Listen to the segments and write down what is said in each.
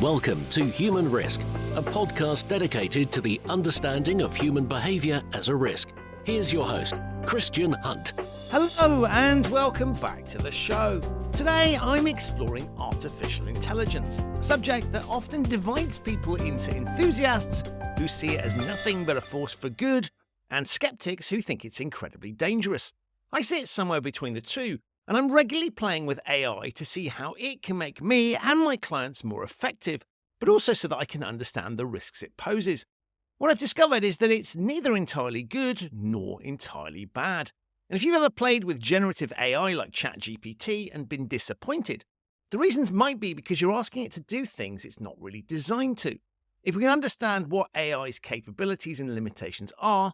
Welcome to Human Risk, a podcast dedicated to the understanding of human behaviour as a risk. Here's your host, Christian Hunt. Hello and welcome back to the show. Today I'm exploring artificial intelligence, a subject that often divides people into enthusiasts who see it as nothing but a force for good and skeptics who think it's incredibly dangerous. I sit somewhere between the two, and I'm regularly playing with AI to see how it can make me and my clients more effective, but also so that I can understand the risks it poses. What I've discovered is that it's neither entirely good nor entirely bad. And if you've ever played with generative AI like ChatGPT and been disappointed, the reasons might be because you're asking it to do things it's not really designed to. If we can understand what AI's capabilities and limitations are,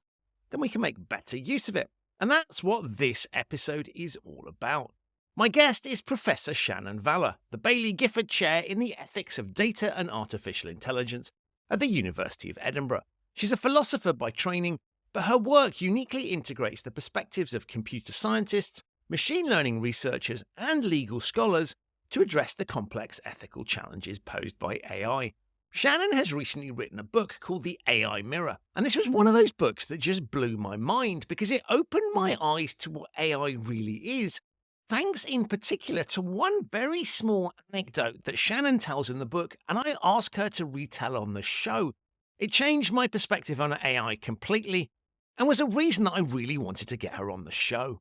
then we can make better use of it. And that's what this episode is all about. My guest is Professor Shannon Vallor, the Baillie Gifford Chair in the Ethics of Data and Artificial Intelligence at the University of Edinburgh. She's a philosopher by training, but her work uniquely integrates the perspectives of computer scientists, machine learning researchers, and legal scholars to address the complex ethical challenges posed by AI. Shannon has recently written a book called The AI Mirror, and this was one of those books that just blew my mind because it opened my eyes to what AI really is, thanks in particular to one very small anecdote that Shannon tells in the book, and I ask her to retell on the show. It changed my perspective on AI completely, and was a reason that I really wanted to get her on the show.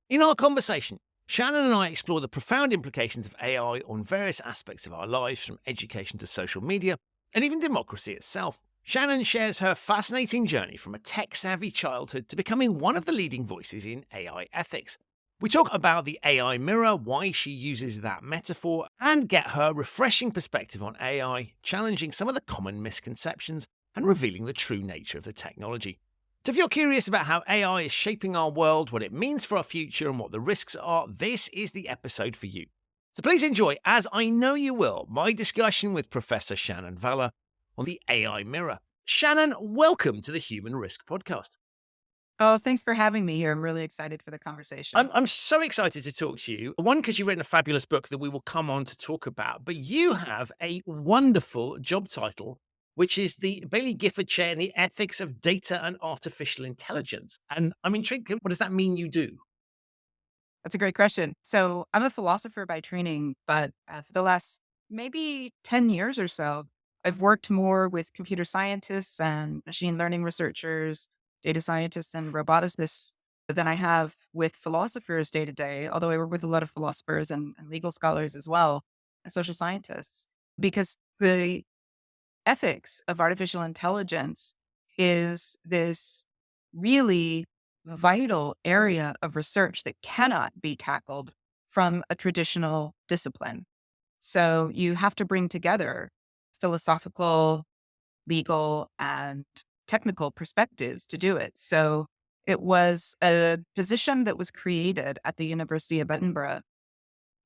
In our conversation, Shannon and I explore the profound implications of AI on various aspects of our lives, from education to social media, and even democracy itself. Shannon shares her fascinating journey from a tech-savvy childhood to becoming one of the leading voices in AI ethics. We talk about the AI mirror, why she uses that metaphor, and get her refreshing perspective on AI, challenging some of the common misconceptions and revealing the true nature of the technology. So if you're curious about how AI is shaping our world, what it means for our future, and what the risks are, this is the episode for you. So please enjoy, as I know you will, my discussion with Professor Shannon Vallor on the AI mirror. Shannon, welcome to the Human Risk Podcast. Oh, thanks for having me here. I'm really excited for the conversation. I'm so excited to talk to you. One, because you've written a fabulous book that we will come on to talk about, but you have a wonderful job title, which is the Baillie Gifford Chair in the Ethics of Data and Artificial Intelligence. And I'm intrigued, what does that mean you do? That's a great question. So I'm a philosopher by training, but for the last maybe 10 years or so, I've worked more with computer scientists and machine learning researchers, data scientists and roboticists than I have with philosophers day to day, although I work with a lot of philosophers and legal scholars as well, and social scientists, because the ethics of artificial intelligence is this really vital area of research that cannot be tackled from a traditional discipline. So you have to bring together philosophical, legal, and technical perspectives to do it. So it was a position that was created at the University of Edinburgh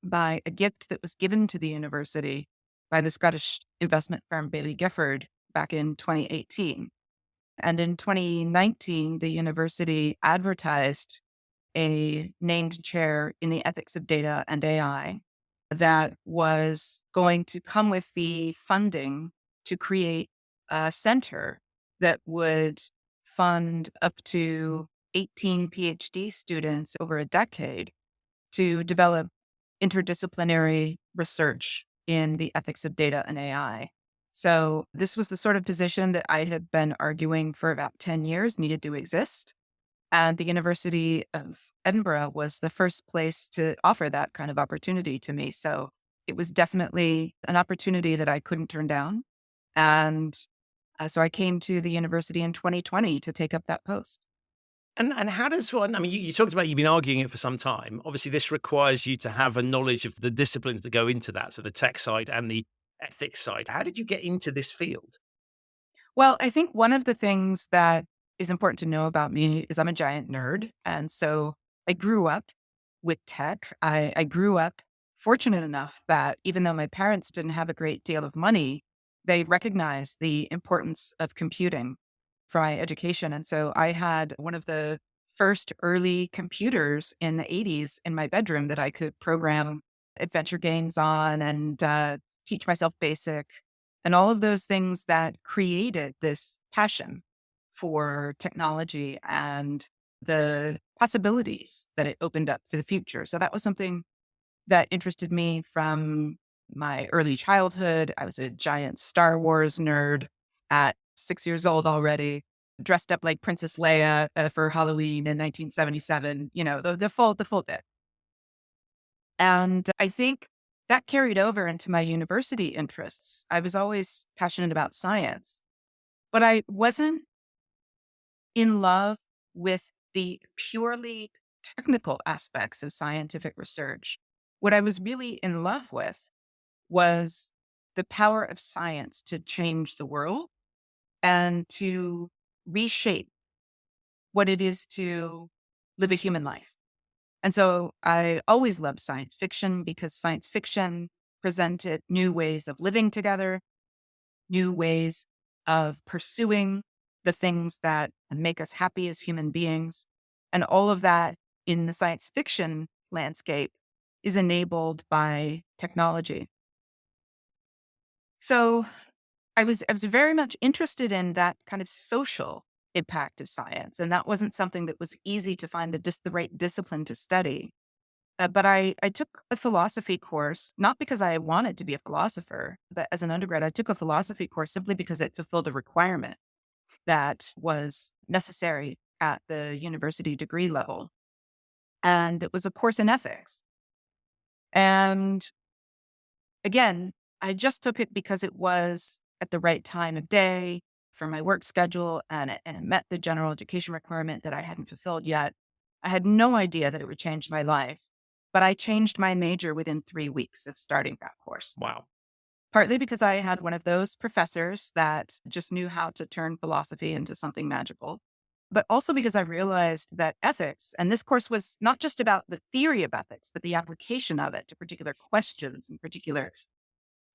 by a gift that was given to the university by the Scottish investment firm Baillie Gifford back in 2018. And in 2019, the university advertised a named chair in the ethics of data and AI that was going to come with the funding to create a center that would fund up to 18 PhD students over a decade to develop interdisciplinary research in the ethics of data and AI. So this was the sort of position that I had been arguing for about 10 years needed to exist. And the University of Edinburgh was the first place to offer that kind of opportunity to me. So it was definitely an opportunity that I couldn't turn down. And so I came to the university in 2020 to take up that post. And how does one, I mean, you talked about you've been arguing it for some time. Obviously, this requires you to have a knowledge of the disciplines that go into that, so the tech side and the ethics side. How did you get into this field? Well, I think one of the things that is important to know about me is I'm a giant nerd. And so I grew up with tech. I grew up fortunate enough that even though my parents didn't have a great deal of money, they recognized the importance of computing for my education. And so I had one of the first early computers in the 80s in my bedroom that I could program adventure games on and teach myself BASIC and all of those things that created this passion for technology and the possibilities that it opened up for the future. So that was something that interested me from my early childhood. I was a giant Star Wars nerd at 6 years old already, dressed up like Princess Leia for Halloween in 1977, the full bit. And I think that carried over into my university interests. I was always passionate about science, but I wasn't in love with the purely technical aspects of scientific research. What I was really in love with was the power of science to change the world and to reshape what it is to live a human life. And so I always loved science fiction because science fiction presented new ways of living together, new ways of pursuing the things that make us happy as human beings. And all of that in the science fiction landscape is enabled by technology. So I was very much interested in that kind of social impact of science. And that wasn't something that was easy to find the right discipline to study. But I took a philosophy course, not because I wanted to be a philosopher, but as an undergrad, I took a philosophy course simply because it fulfilled a requirement that was necessary at the university degree level. And it was a course in ethics. And again, I just took it because it was at the right time of day for my work schedule and it met the general education requirement that I hadn't fulfilled yet. I had no idea that it would change my life, but I changed my major within 3 weeks of starting that course. Wow. Partly because I had one of those professors that just knew how to turn philosophy into something magical, but also because I realized that ethics, and this course was not just about the theory of ethics, but the application of it to particular questions and particular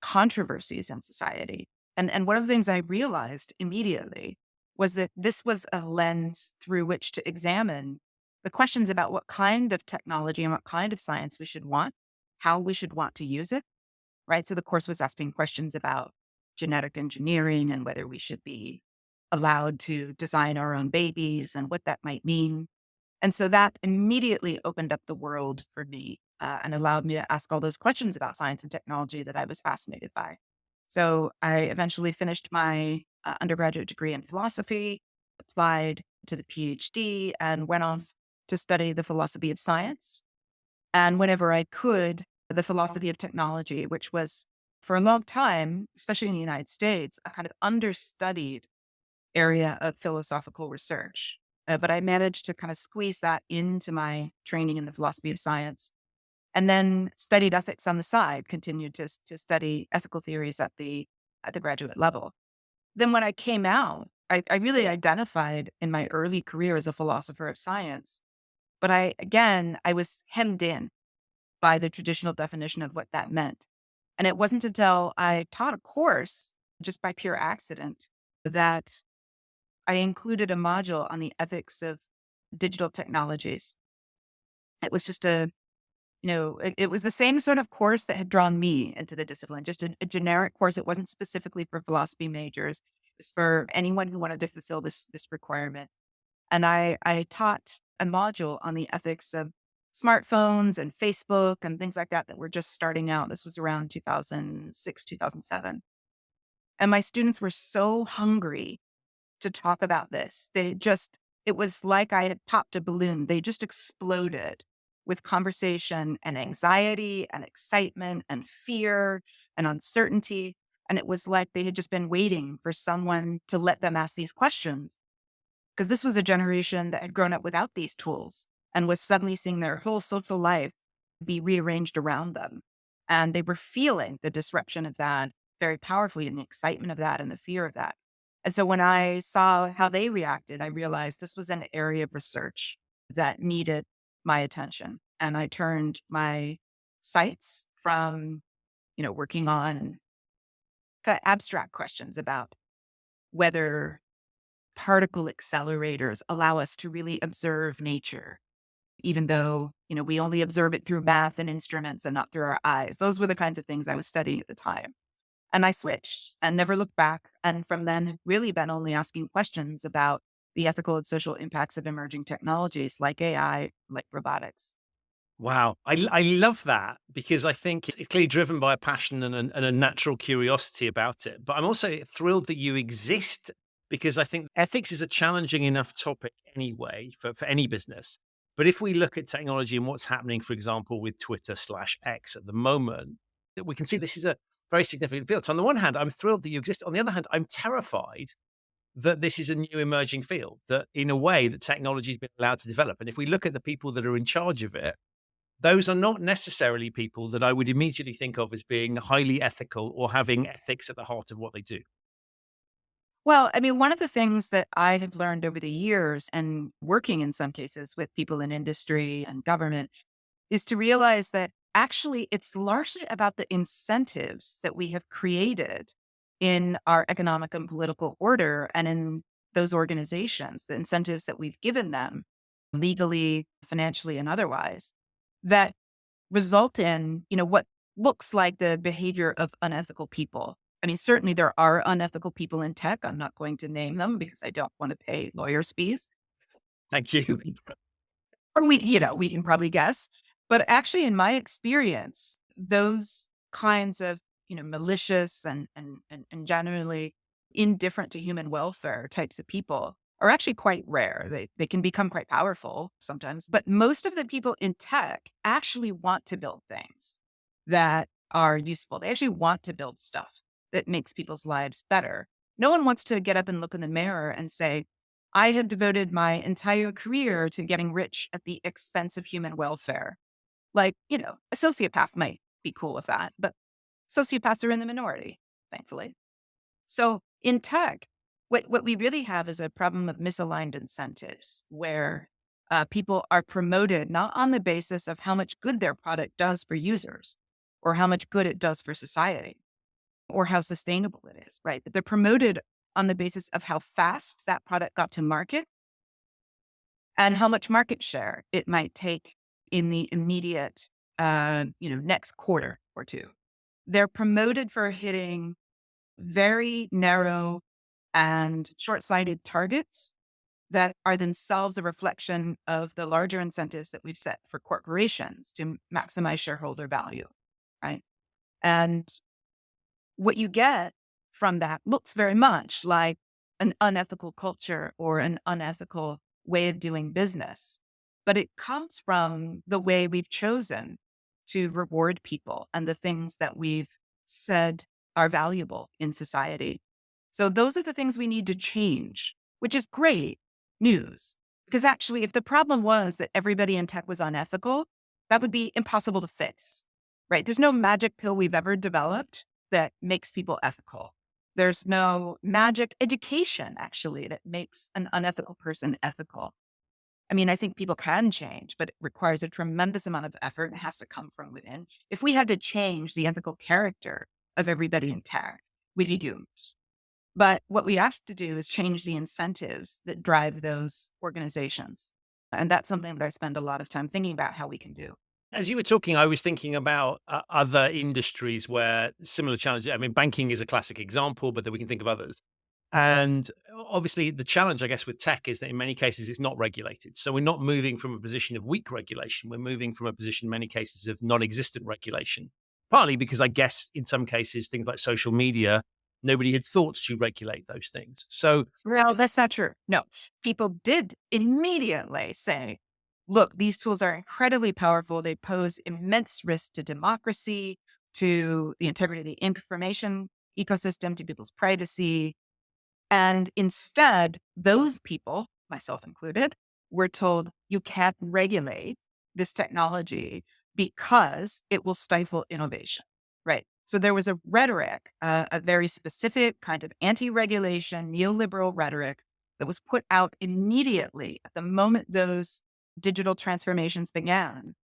controversies in society. And one of the things I realized immediately was that this was a lens through which to examine the questions about what kind of technology and what kind of science we should want, how we should want to use it, right? So the course was asking questions about genetic engineering and whether we should be allowed to design our own babies and what that might mean. And so that immediately opened up the world for me and allowed me to ask all those questions about science and technology that I was fascinated by. So I eventually finished my undergraduate degree in philosophy, applied to the PhD, and went off to study the philosophy of science. And whenever I could, the philosophy of technology, which was for a long time, especially in the United States, a kind of understudied area of philosophical research. But I managed to kind of squeeze that into my training in the philosophy of science and then studied ethics on the side, continued to study ethical theories at the graduate level. Then when I came out, I really identified in my early career as a philosopher of science. But I was hemmed in by the traditional definition of what that meant. And it wasn't until I taught a course, just by pure accident, that I included a module on the ethics of digital technologies. It was just it was the same sort of course that had drawn me into the discipline, just a generic course. It wasn't specifically for philosophy majors. It was for anyone who wanted to fulfill this requirement. And I taught a module on the ethics of smartphones and Facebook and things like that that were just starting out. This was around 2006, 2007. And my students were so hungry to talk about this. It was like I had popped a balloon. They just exploded with conversation and anxiety and excitement and fear and uncertainty. And it was like they had just been waiting for someone to let them ask these questions. Because this was a generation that had grown up without these tools and was suddenly seeing their whole social life be rearranged around them. And they were feeling the disruption of that very powerfully and the excitement of that and the fear of that. And so when I saw how they reacted, I realized this was an area of research that needed my attention. And I turned my sights from, working on kind of abstract questions about whether particle accelerators allow us to really observe nature, even though, we only observe it through math and instruments and not through our eyes. Those were the kinds of things I was studying at the time. And I switched and never looked back. And from then, have really been only asking questions about the ethical and social impacts of emerging technologies like AI, like robotics. Wow. I love that because I think it's clearly driven by a passion and a natural curiosity about it. But I'm also thrilled that you exist because I think ethics is a challenging enough topic anyway for any business. But if we look at technology and what's happening, for example, with Twitter/X at the moment, that we can see this is a very significant field. So on the one hand, I'm thrilled that you exist. On the other hand, I'm terrified that this is a new emerging field, that in a way that technology has been allowed to develop. And if we look at the people that are in charge of it, those are not necessarily people that I would immediately think of as being highly ethical or having ethics at the heart of what they do. Well, I mean, one of the things that I have learned over the years and working in some cases with people in industry and government is to realize that actually it's largely about the incentives that we have created in our economic and political order and in those organizations, the incentives that we've given them legally, financially, and otherwise that result in, what looks like the behavior of unethical people. I mean, certainly there are unethical people in tech. I'm not going to name them because I don't want to pay lawyers' fees. Thank you. Or we can probably guess. But actually, in my experience, those kinds of, malicious and generally indifferent to human welfare types of people are actually quite rare. They can become quite powerful sometimes. But most of the people in tech actually want to build things that are useful. They actually want to build stuff that makes people's lives better. No one wants to get up and look in the mirror and say, I have devoted my entire career to getting rich at the expense of human welfare. Like, a sociopath might be cool with that, but sociopaths are in the minority, thankfully. So in tech, what we really have is a problem of misaligned incentives where people are promoted not on the basis of how much good their product does for users or how much good it does for society or how sustainable it is, right? But they're promoted on the basis of how fast that product got to market and how much market share it might take in the immediate, next quarter or two. They're promoted for hitting very narrow and short-sighted targets that are themselves a reflection of the larger incentives that we've set for corporations to maximize shareholder value, right? And what you get from that looks very much like an unethical culture or an unethical way of doing business. But it comes from the way we've chosen to reward people and the things that we've said are valuable in society. So those are the things we need to change, which is great news. Because actually, if the problem was that everybody in tech was unethical, that would be impossible to fix, right? There's no magic pill we've ever developed that makes people ethical. There's no magic education, actually, that makes an unethical person ethical. I mean, I think people can change, but it requires a tremendous amount of effort. It has to come from within. If we had to change the ethical character of everybody in tech, we'd be doomed. But what we have to do is change the incentives that drive those organizations. And that's something that I spend a lot of time thinking about how we can do. As you were talking, I was thinking about other industries where similar challenges. I mean, banking is a classic example, but then we can think of others. And obviously, the challenge, I guess, with tech is that in many cases it's not regulated. So we're not moving from a position of weak regulation. We're moving from a position, in many cases, of non-existent regulation. Partly because I guess in some cases, things like social media, nobody had thought to regulate those things. So Well, that's not true. No, people did immediately say, look, these tools are incredibly powerful. They pose immense risk to democracy, to the integrity of the information ecosystem, to people's privacy. And instead, those people, myself included, were told you can't regulate this technology because it will stifle innovation, right? So there was a rhetoric, a very specific kind of anti-regulation, neoliberal rhetoric that was put out immediately at the moment those digital transformations began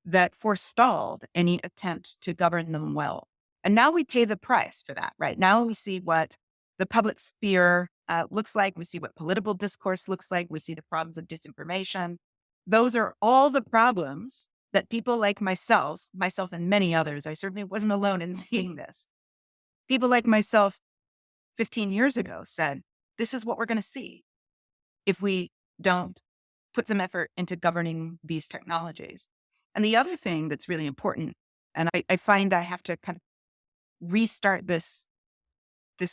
that forestalled any attempt to govern them well. And now we pay the price for that, right? Now we see what the public sphere looks like. We see what political discourse looks like. We see the problems of disinformation. Those are all the problems that people like myself and many others, I certainly wasn't alone in seeing this, People like myself 15 years ago said, this is what we're going to see if we don't put some effort into governing these technologies. And the other thing that's really important, and I find I have to kind of restart this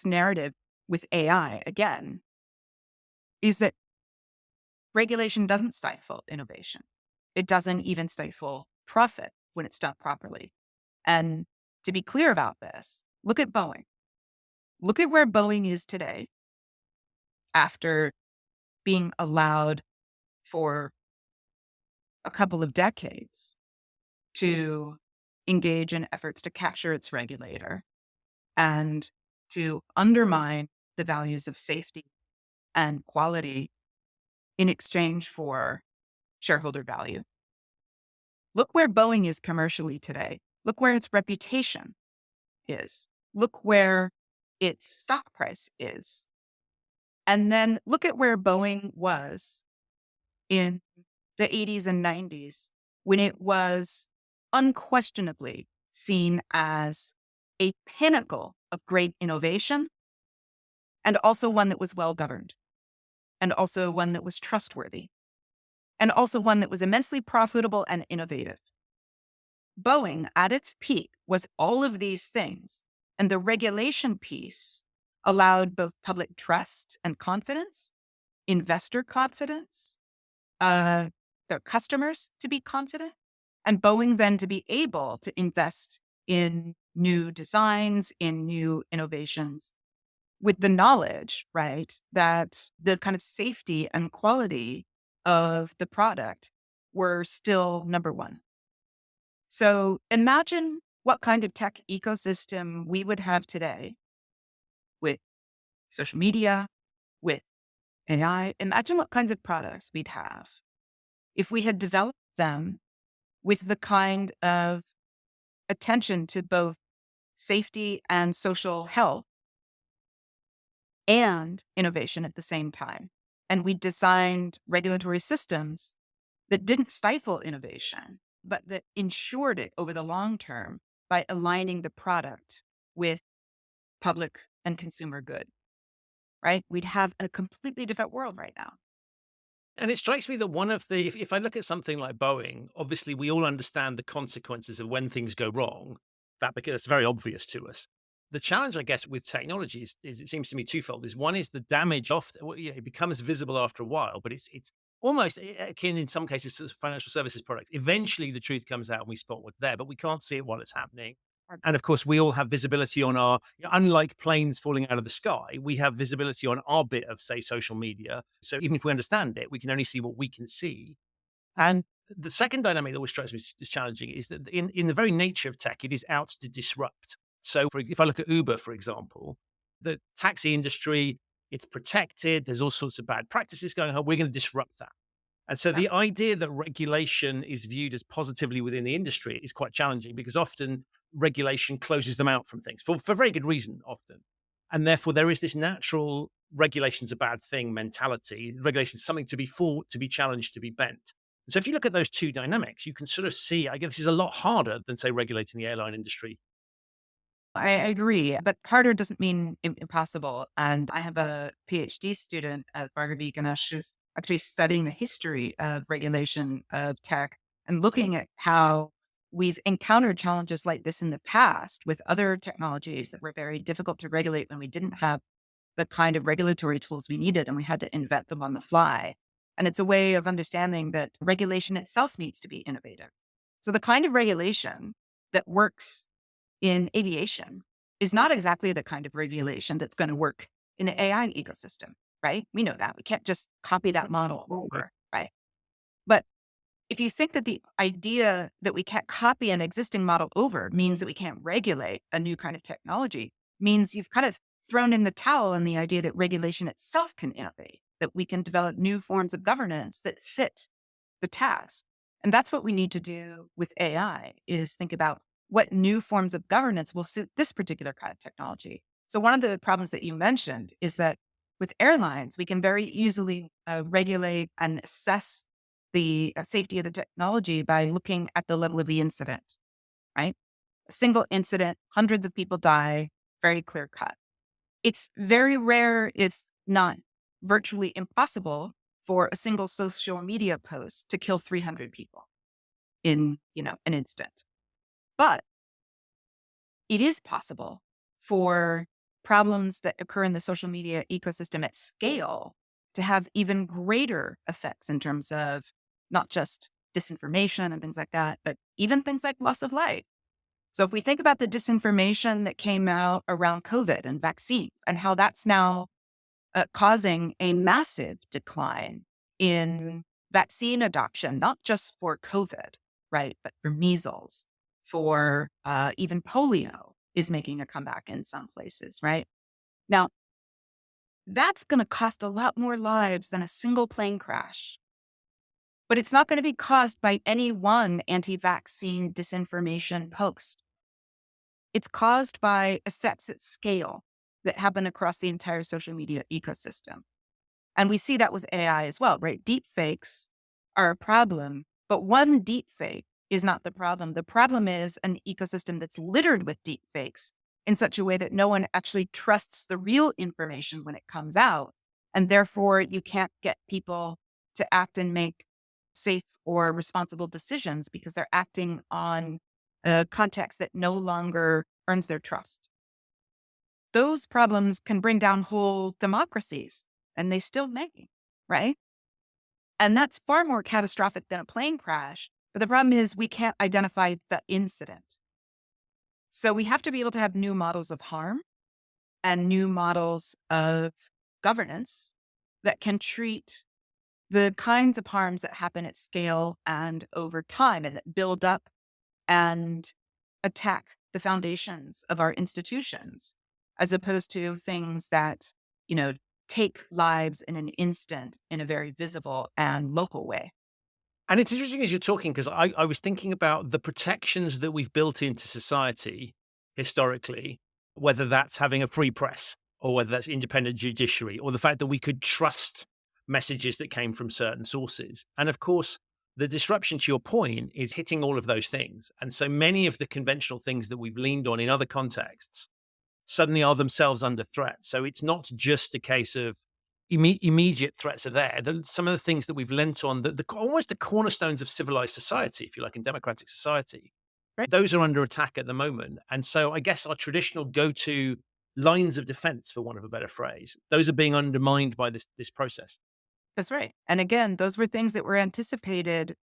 narrative with AI again, is that regulation doesn't stifle innovation. It doesn't even stifle profit when it's done properly. And to be clear about this, look at Boeing. Look at where Boeing is today after being allowed for a couple of decades to engage in efforts to capture its regulator and to undermine the values of safety and quality in exchange for shareholder value. Look where Boeing is commercially today. Look where its reputation is. Look where its stock price is. And then look at where Boeing was in the 80s and 90s when it was unquestionably seen as a pinnacle of great innovation and also one that was well governed and also one that was trustworthy and also one that was immensely profitable and innovative. Boeing at its peak was all of these things, and the regulation piece allowed both public trust and confidence, investor confidence, their customers to be confident, and Boeing then to be able to invest in new designs, in new innovations with the knowledge, right, that the kind of safety and quality of the product were still number one. So imagine what kind of tech ecosystem we would have today with social media, with AI. Imagine what kinds of products we'd have if we had developed them with the kind of attention to both safety and social health and innovation at the same time. And we designed regulatory systems that didn't stifle innovation, but that ensured it over the long term by aligning the product with public and consumer good, right? We'd have a completely different world right now. And it strikes me that one of the, if I look at something like Boeing, obviously we all understand the consequences of when things go wrong. Because it's very obvious to us. The challenge, I guess, with technology is it seems to me twofold. Is one is the damage often, well, yeah, it becomes visible after a while, but it's almost akin in some cases to financial services products. Eventually the truth comes out and we spot what's there, but we can't see it while it's happening. And of course, we all have visibility on our, unlike planes falling out of the sky, we have visibility on our bit of, say, social media. So even if we understand it, we can only see what we can see. And the second dynamic that always strikes me as challenging is that in the very nature of tech, it is out to disrupt. So if I look at Uber, for example, the taxi industry, it's protected. There's all sorts of bad practices going on. We're going to disrupt that. And so the idea that regulation is viewed as positively within the industry is quite challenging because often regulation closes them out from things for very good reason often. And therefore there is this natural regulation's a bad thing mentality. Regulation is something to be fought, to be challenged, to be bent. So if you look at those two dynamics, you can sort of see, I guess this is a lot harder than, say, regulating the airline industry. I agree, but harder doesn't mean impossible. And I have a PhD student at Bhargavi Ganesh who's actually studying the history of regulation of tech and looking at how we've encountered challenges like this in the past with other technologies that were very difficult to regulate when we didn't have the kind of regulatory tools we needed and we had to invent them on the fly. And it's a way of understanding that regulation itself needs to be innovative. So the kind of regulation that works in aviation is not exactly the kind of regulation that's going to work in the AI ecosystem, right? We know that. We can't just copy that model over, right? But if you think that the idea that we can't copy an existing model over means that we can't regulate a new kind of technology, means you've kind of thrown in the towel on the idea that regulation itself can innovate, that we can develop new forms of governance that fit the task. And that's what we need to do with AI is think about what new forms of governance will suit this particular kind of technology. So one of the problems that you mentioned is that with airlines, we can very easily regulate and assess the safety of the technology by looking at the level of the incident, right? A single incident, hundreds of people die. very clear cut. It's very rare, if not virtually impossible, for a single social media post to kill 300 people in, an instant. But it is possible for problems that occur in the social media ecosystem at scale to have even greater effects in terms of not just disinformation and things like that, but even things like loss of life. So if we think about the disinformation that came out around COVID and vaccines and how that's now causing a massive decline in vaccine adoption, not just for COVID, right, but for measles, for even polio is making a comeback in some places, right? Now, that's going to cost a lot more lives than a single plane crash. But it's not going to be caused by any one anti-vaccine disinformation post. It's caused by effects at scale that happen across the entire social media ecosystem. And we see that with AI as well, right? Deep fakes are a problem, but one deep fake is not the problem. The problem is an ecosystem that's littered with deep fakes in such a way that no one actually trusts the real information when it comes out. And therefore, you can't get people to act and make safe or responsible decisions because they're acting on a context that no longer earns their trust. Those problems can bring down whole democracies, and they still may, right? And that's far more catastrophic than a plane crash. But the problem is we can't identify the incident. So we have to be able to have new models of harm and new models of governance that can treat the kinds of harms that happen at scale and over time and that build up and attack the foundations of our institutions, as opposed to things that, take lives in an instant in a very visible and local way. And it's interesting as you're talking, because I was thinking about the protections that we've built into society historically, whether that's having a free press or whether that's independent judiciary or the fact that we could trust messages that came from certain sources. And of course, the disruption, to your point, is hitting all of those things. And so many of the conventional things that we've leaned on in other contexts suddenly are themselves under threat. So it's not just a case of immediate threats are there. Some of the things that we've lent on, almost the cornerstones of civilized society, if you like, in democratic society, Right. those are under attack at the moment. And so I guess our traditional go-to lines of defense, for want of a better phrase, those are being undermined by this process. That's right. And again, those were things that were anticipated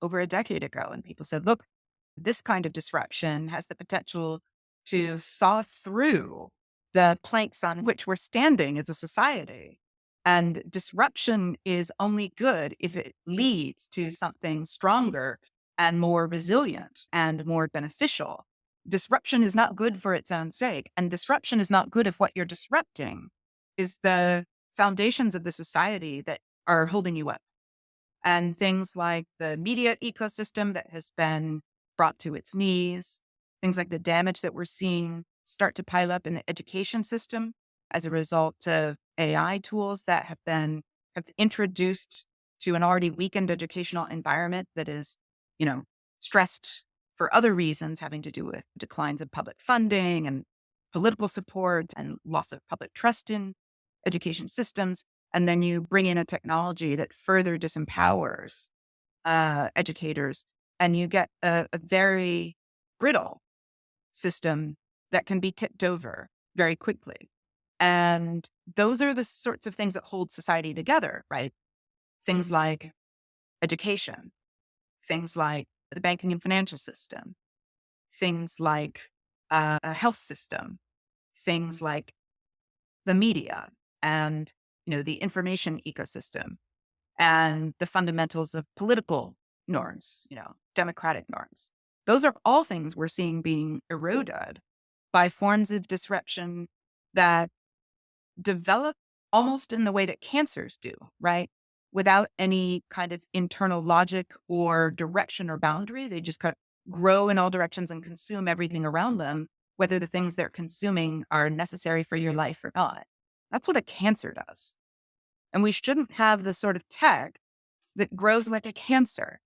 over a decade ago. And people said, look, this kind of disruption has the potential to saw through the planks on which we're standing as a society. And disruption is only good if it leads to something stronger and more resilient and more beneficial. Disruption is not good for its own sake. And disruption is not good if what you're disrupting is the foundations of the society that are holding you up. And things like the media ecosystem that has been brought to its knees, things like the damage that we're seeing start to pile up in the education system as a result of AI tools that have introduced to an already weakened educational environment that is, stressed for other reasons having to do with declines of public funding and political support and loss of public trust in education systems. And then you bring in a technology that further disempowers educators, and you get a very brittle system that can be tipped over very quickly. And those are the sorts of things that hold society together, right? Things like education, things like the banking and financial system, things like a health system, things like the media and, the information ecosystem and the fundamentals of political norms, democratic norms. Those are all things we're seeing being eroded by forms of disruption that develop almost in the way that cancers do, right? Without any kind of internal logic or direction or boundary. They just kind of grow in all directions and consume everything around them, whether the things they're consuming are necessary for your life or not. That's what a cancer does. And we shouldn't have the sort of tech that grows like a cancer.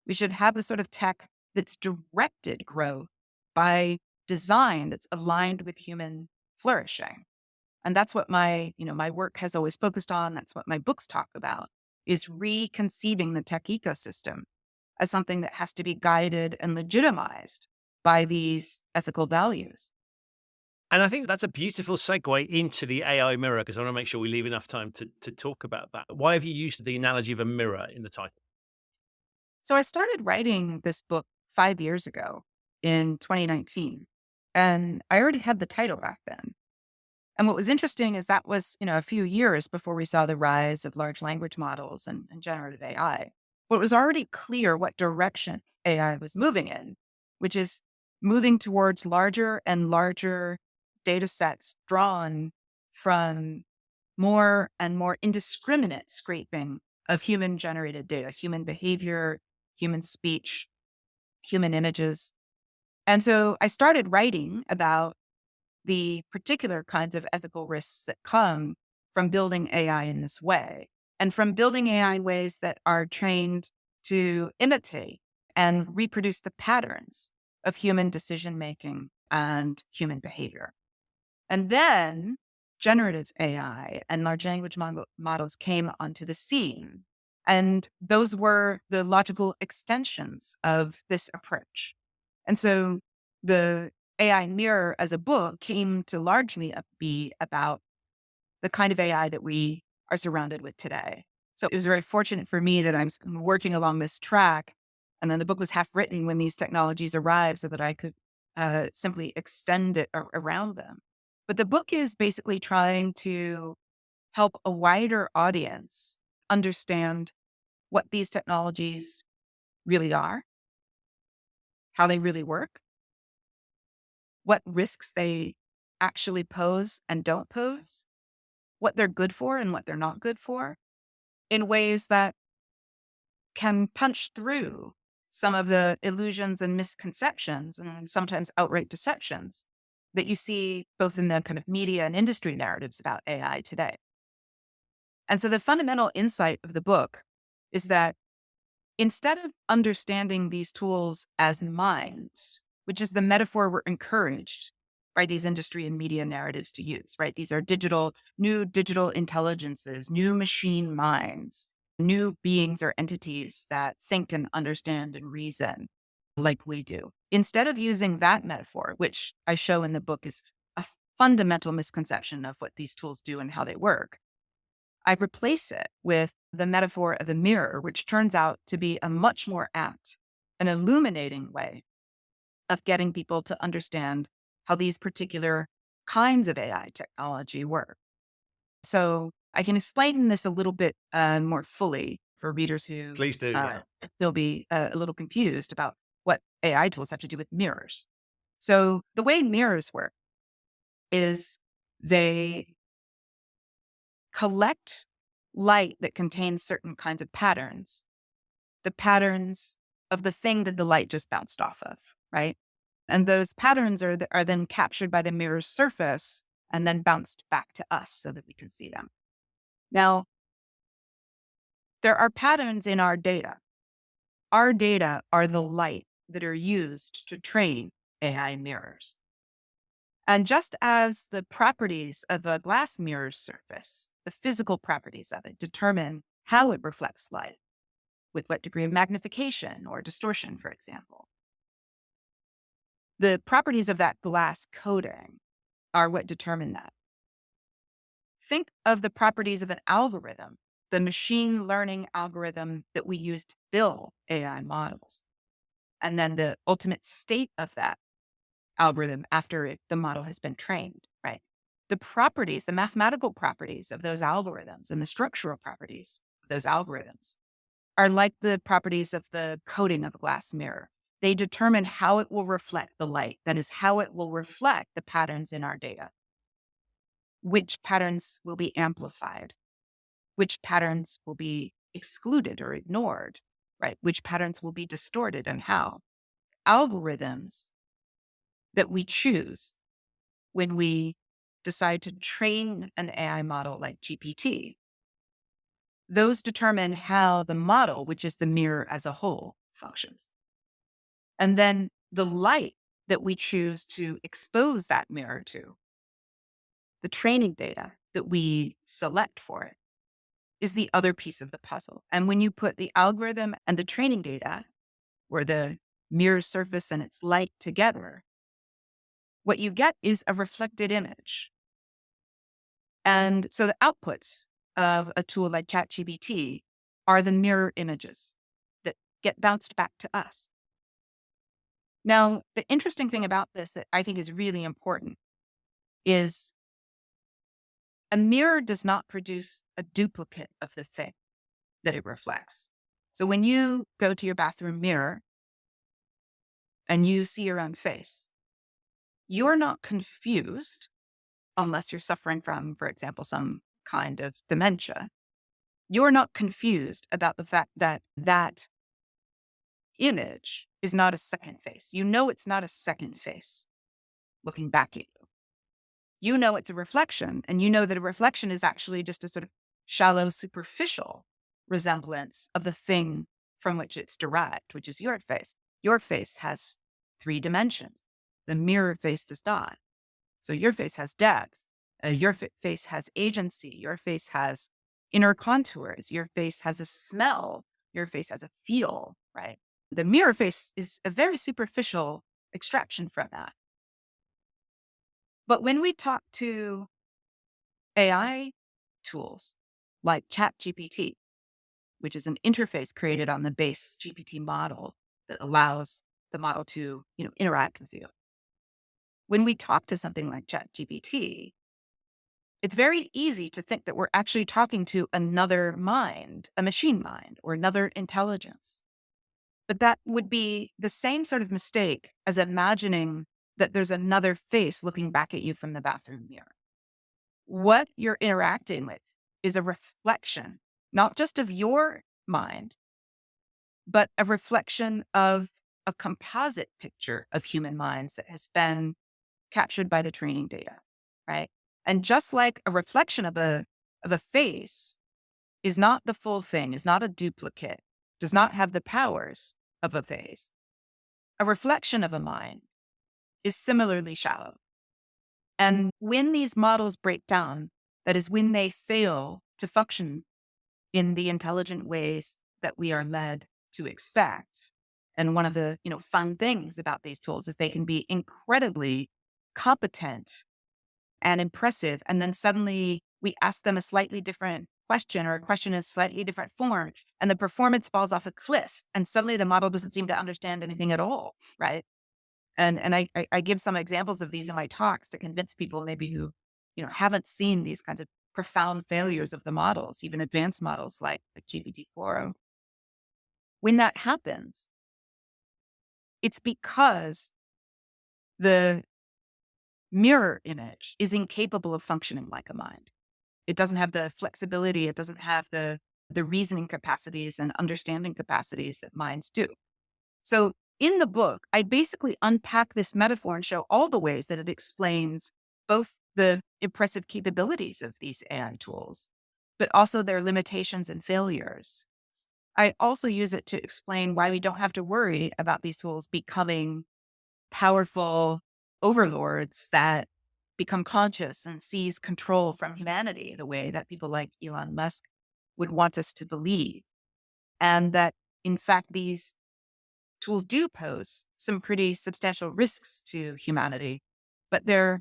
We should have the sort of tech that's directed growth by design that's aligned with human flourishing. And that's what my work has always focused on. That's what my books talk about, is reconceiving the tech ecosystem as something that has to be guided and legitimized by these ethical values. And I think that's a beautiful segue into the AI mirror, because I want to make sure we leave enough time to talk about that. Why have you used the analogy of a mirror in the title? So I started writing this book 5 years ago in 2019, and I already had the title back then. And what was interesting is that was, a few years before we saw the rise of large language models and generative AI. But it was already clear what direction AI was moving in, which is moving towards larger and larger data sets drawn from more and more indiscriminate scraping of human generated data, human behavior, human speech, human images. And so I started writing about the particular kinds of ethical risks that come from building AI in this way, and from building AI in ways that are trained to imitate and reproduce the patterns of human decision making and human behavior. And then generative AI and large language models came onto the scene. And those were the logical extensions of this approach. And so the AI Mirror as a book came to largely be about the kind of AI that we are surrounded with today. So it was very fortunate for me that I'm working along this track. And then the book was half written when these technologies arrived so that I could simply extend it around them. But the book is basically trying to help a wider audience understand what these technologies really are, how they really work, what risks they actually pose and don't pose, what they're good for and what they're not good for, in ways that can punch through some of the illusions and misconceptions and sometimes outright deceptions that you see both in the kind of media and industry narratives about AI today. And so the fundamental insight of the book is that instead of understanding these tools as minds, which is the metaphor we're encouraged by these industry and media narratives to use, right? These are new digital intelligences, new machine minds, new beings or entities that think and understand and reason like we do. Instead of using that metaphor, which I show in the book is a fundamental misconception of what these tools do and how they work, I replace it with the metaphor of a mirror, which turns out to be a much more apt and illuminating way of getting people to understand how these particular kinds of AI technology work. So I can explain this a little bit more fully for readers who Please do. Yeah. still be a little confused about what AI tools have to do with mirrors. So the way mirrors work is they collect light that contains certain kinds of patterns, the patterns of the thing that the light just bounced off of, right? And those patterns are then captured by the mirror's surface and then bounced back to us so that we can see them. Now, there are patterns in our data. Our data are the light that are used to train AI mirrors. And just as the properties of a glass mirror's surface, the physical properties of it determine how it reflects light, with what degree of magnification or distortion, for example. The properties of that glass coating are what determine that. Think of the properties of an algorithm, the machine learning algorithm that we use to build AI models, and then the ultimate state of that algorithm after the model has been trained, right? The properties, the mathematical properties of those algorithms and the structural properties of those algorithms are like the properties of the coating of a glass mirror. They determine how it will reflect the light. That is, how it will reflect the patterns in our data. Which patterns will be amplified? Which patterns will be excluded or ignored, right? Which patterns will be distorted and how? Algorithms that we choose when we decide to train an AI model like GPT, those determine how the model, which is the mirror as a whole, functions. And then the light that we choose to expose that mirror to, the training data that we select for it, is the other piece of the puzzle. And when you put the algorithm and the training data, or the mirror surface and its light together, what you get is a reflected image. And so the outputs of a tool like ChatGPT are the mirror images that get bounced back to us. Now, the interesting thing about this that I think is really important is a mirror does not produce a duplicate of the thing that it reflects. So when you go to your bathroom mirror and you see your own face, you're not confused, unless you're suffering from, for example, some kind of dementia. You're not confused about the fact that that image is not a second face. You know it's not a second face looking back at you. You know it's a reflection, and you know that a reflection is actually just a sort of shallow, superficial resemblance of the thing from which it's derived, which is your face. Your face has 3 dimensions. The mirror face does not. So your face has depth. Your face has agency. Your face has inner contours. Your face has a smell. Your face has a feel, right? The mirror face is a very superficial extraction from that. But when we talk to AI tools like ChatGPT, which is an interface created on the base GPT model that allows the model to, interact with you. When we talk to something like ChatGPT, it's very easy to think that we're actually talking to another mind, a machine mind, or another intelligence. But that would be the same sort of mistake as imagining that there's another face looking back at you from the bathroom mirror. What you're interacting with is a reflection, not just of your mind, but a reflection of a composite picture of human minds that has been captured by the training data, right? And just like a reflection of a face is not the full thing, is not a duplicate, does not have the powers of a face, a reflection of a mind is similarly shallow. And when these models break down, that is when they fail to function in the intelligent ways that we are led to expect. And one of the, fun things about these tools is they can be incredibly competent and impressive. And then suddenly we ask them a slightly different question or a question in a slightly different form, and the performance falls off a cliff. And suddenly the model doesn't seem to understand anything at all, right? And I give some examples of these in my talks to convince people maybe who, haven't seen these kinds of profound failures of the models, even advanced models like GPT-4. When that happens, it's because the mirror image is incapable of functioning like a mind. It doesn't have the flexibility. It doesn't have the reasoning capacities and understanding capacities that minds do. So in the book, I basically unpack this metaphor and show all the ways that it explains both the impressive capabilities of these AI tools, but also their limitations and failures. I also use it to explain why we don't have to worry about these tools becoming powerful overlords that become conscious and seize control from humanity the way that people like Elon Musk would want us to believe. And that, in fact, these tools do pose some pretty substantial risks to humanity, but they're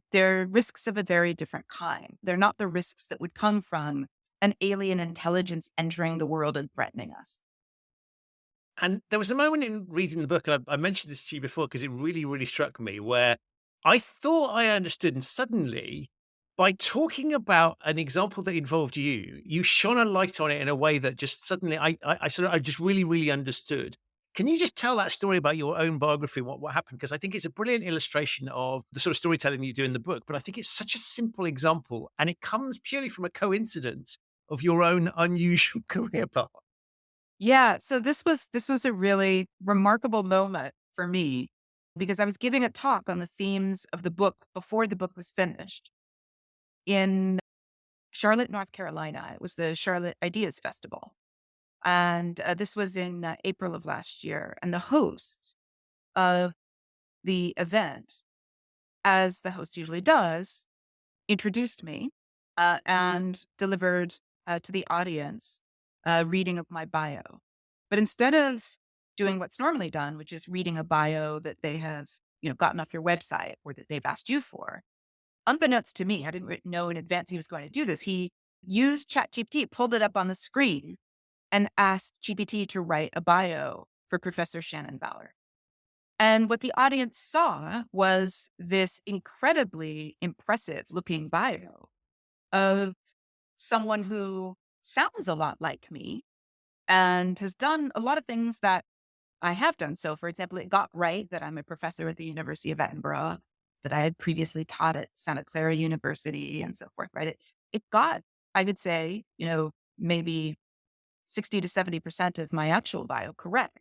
risks of a very different kind. They're not the risks that would come from an alien intelligence entering the world and threatening us. And there was a moment in reading the book, and I mentioned this to you before because it really, really struck me, where I thought I understood, and suddenly, by talking about an example that involved you, you shone a light on it in a way that just suddenly I just really, really understood. Can you just tell that story about your own biography, what happened? Because I think it's a brilliant illustration of the sort of storytelling you do in the book, but I think it's such a simple example, and it comes purely from a coincidence of your own unusual career path. Yeah, so this was a really remarkable moment for me because I was giving a talk on the themes of the book before the book was finished in Charlotte, North Carolina. It was the Charlotte Ideas Festival. And this was in April of last year. And the host of the event, as the host usually does, introduced me and delivered to the audience a reading of my bio. But instead of doing what's normally done, which is reading a bio that they have, gotten off your website or that they've asked you for, unbeknownst to me, I didn't know in advance he was going to do this. He used ChatGPT, pulled it up on the screen, and asked GPT to write a bio for Professor Shannon Vallor. And what the audience saw was this incredibly impressive looking bio of someone who sounds a lot like me and has done a lot of things that I have done. So, for example, it got right that I'm a professor at the University of Edinburgh, that I had previously taught at Santa Clara University and so forth, right? It got, I would say, maybe 60 to 70% of my actual bio correct.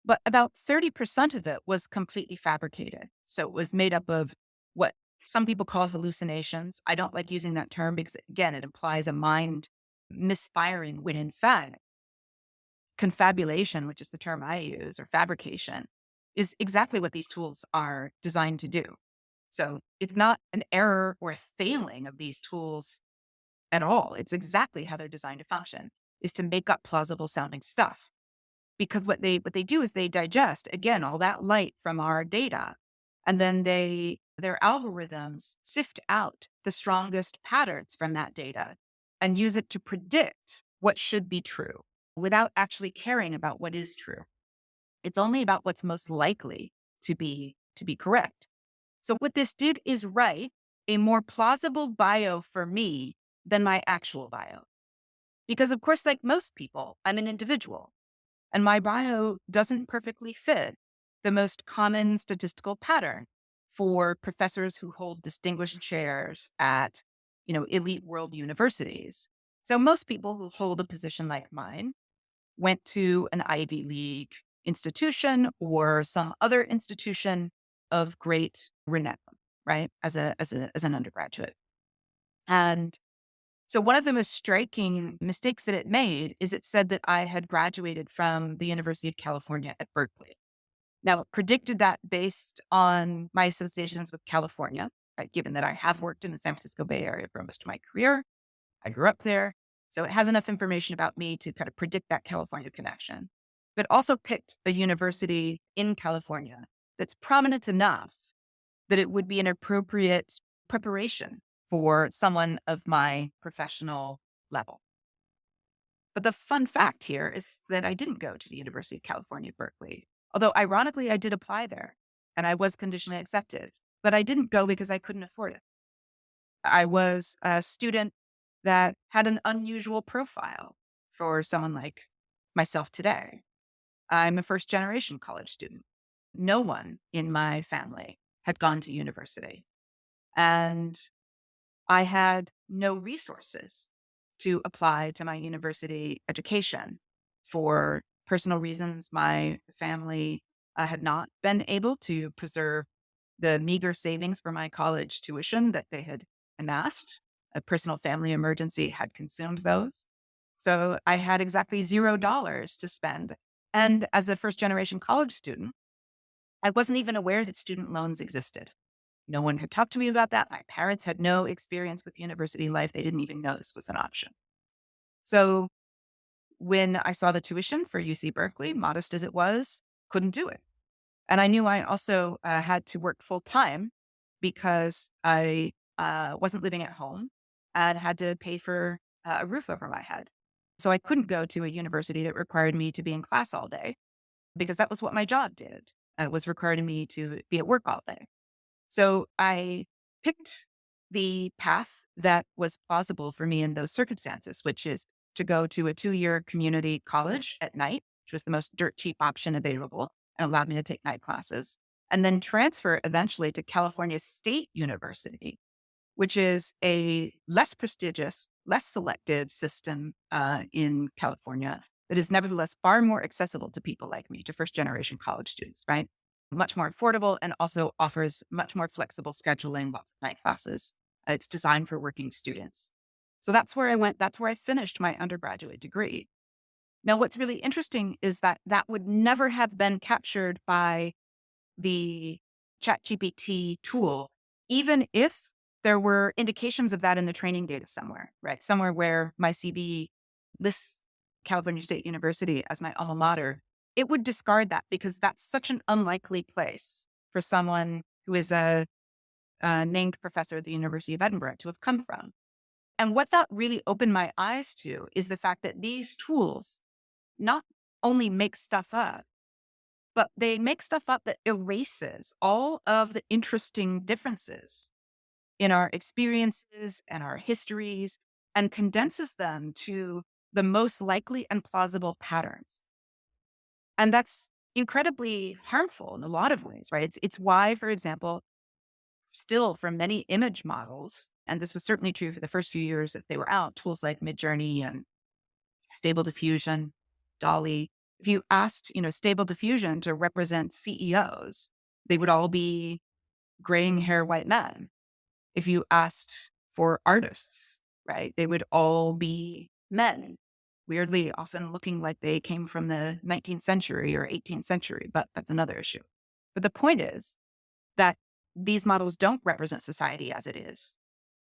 But about 30% of it was completely fabricated. So it was made up of what some people call hallucinations. I don't like using that term because, again, it implies a mind misfiring when in fact, confabulation, which is the term I use, or fabrication, is exactly what these tools are designed to do. So it's not an error or a failing of these tools at all. It's exactly how they're designed to function, is to make up plausible sounding stuff. Because what they do is they digest, again, all that light from our data, and then their algorithms sift out the strongest patterns from that data and use it to predict what should be true without actually caring about what is true. It's only about what's most likely to be correct. So what this did is write a more plausible bio for me than my actual bio. Because of course, like most people, I'm an individual. And my bio doesn't perfectly fit the most common statistical pattern for professors who hold distinguished chairs at, elite world universities. So most people who hold a position like mine went to an Ivy League institution or some other institution of great renown, right? As an undergraduate. And so one of the most striking mistakes that it made is it said that I had graduated from the University of California at Berkeley. Now, it predicted that based on my associations with California, right? Given that I have worked in the San Francisco Bay Area for most of my career. I grew up there. So it has enough information about me to kind of predict that California connection. But also picked a university in California that's prominent enough that it would be an appropriate preparation for someone of my professional level. But the fun fact here is that I didn't go to the University of California, Berkeley. Although ironically, I did apply there and I was conditionally accepted, but I didn't go because I couldn't afford it. I was a student that had an unusual profile for someone like myself today. I'm a first generation college student. No one in my family had gone to university. And I had no resources to apply to my university education for personal reasons. My family had not been able to preserve the meager savings for my college tuition that they had amassed. A personal family emergency had consumed those. So I had exactly $0 to spend. And as a first generation college student, I wasn't even aware that student loans existed. No one had talked to me about that. My parents had no experience with university life. They didn't even know this was an option. So when I saw the tuition for UC Berkeley, modest as it was, couldn't do it. And I knew I also had to work full time because I wasn't living at home and had to pay for a roof over my head. So I couldn't go to a university that required me to be in class all day because that was what my job did. It was requiring me to be at work all day. So I picked the path that was plausible for me in those circumstances, which is to go to a 2-year community college at night, which was the most dirt cheap option available and allowed me to take night classes, and then transfer eventually to California State University, which is a less prestigious, less selective system in California that is nevertheless far more accessible to people like me, to first generation college students, right? Much more affordable and also offers much more flexible scheduling, lots of night classes. It's designed for working students. So that's where I went. That's where I finished my undergraduate degree. Now, what's really interesting is that that would never have been captured by the ChatGPT tool, even if there were indications of that in the training data somewhere, right? Somewhere where my CV lists California State University as my alma mater, it would discard that because that's such an unlikely place for someone who is a named professor at the University of Edinburgh to have come from. And what that really opened my eyes to is the fact that these tools not only make stuff up, but they make stuff up that erases all of the interesting differences in our experiences and our histories and condenses them to the most likely and plausible patterns. And that's incredibly harmful in a lot of ways, right? It's why, for example, still for many image models, and this was certainly true for the first few years that they were out, tools like Midjourney and Stable Diffusion, Dolly. If you asked, Stable Diffusion to represent CEOs, they would all be graying hair white men. If you asked for artists, right, they would all be men, weirdly often looking like they came from the 19th century or 18th century, but that's another issue. But the point is that these models don't represent society as it is.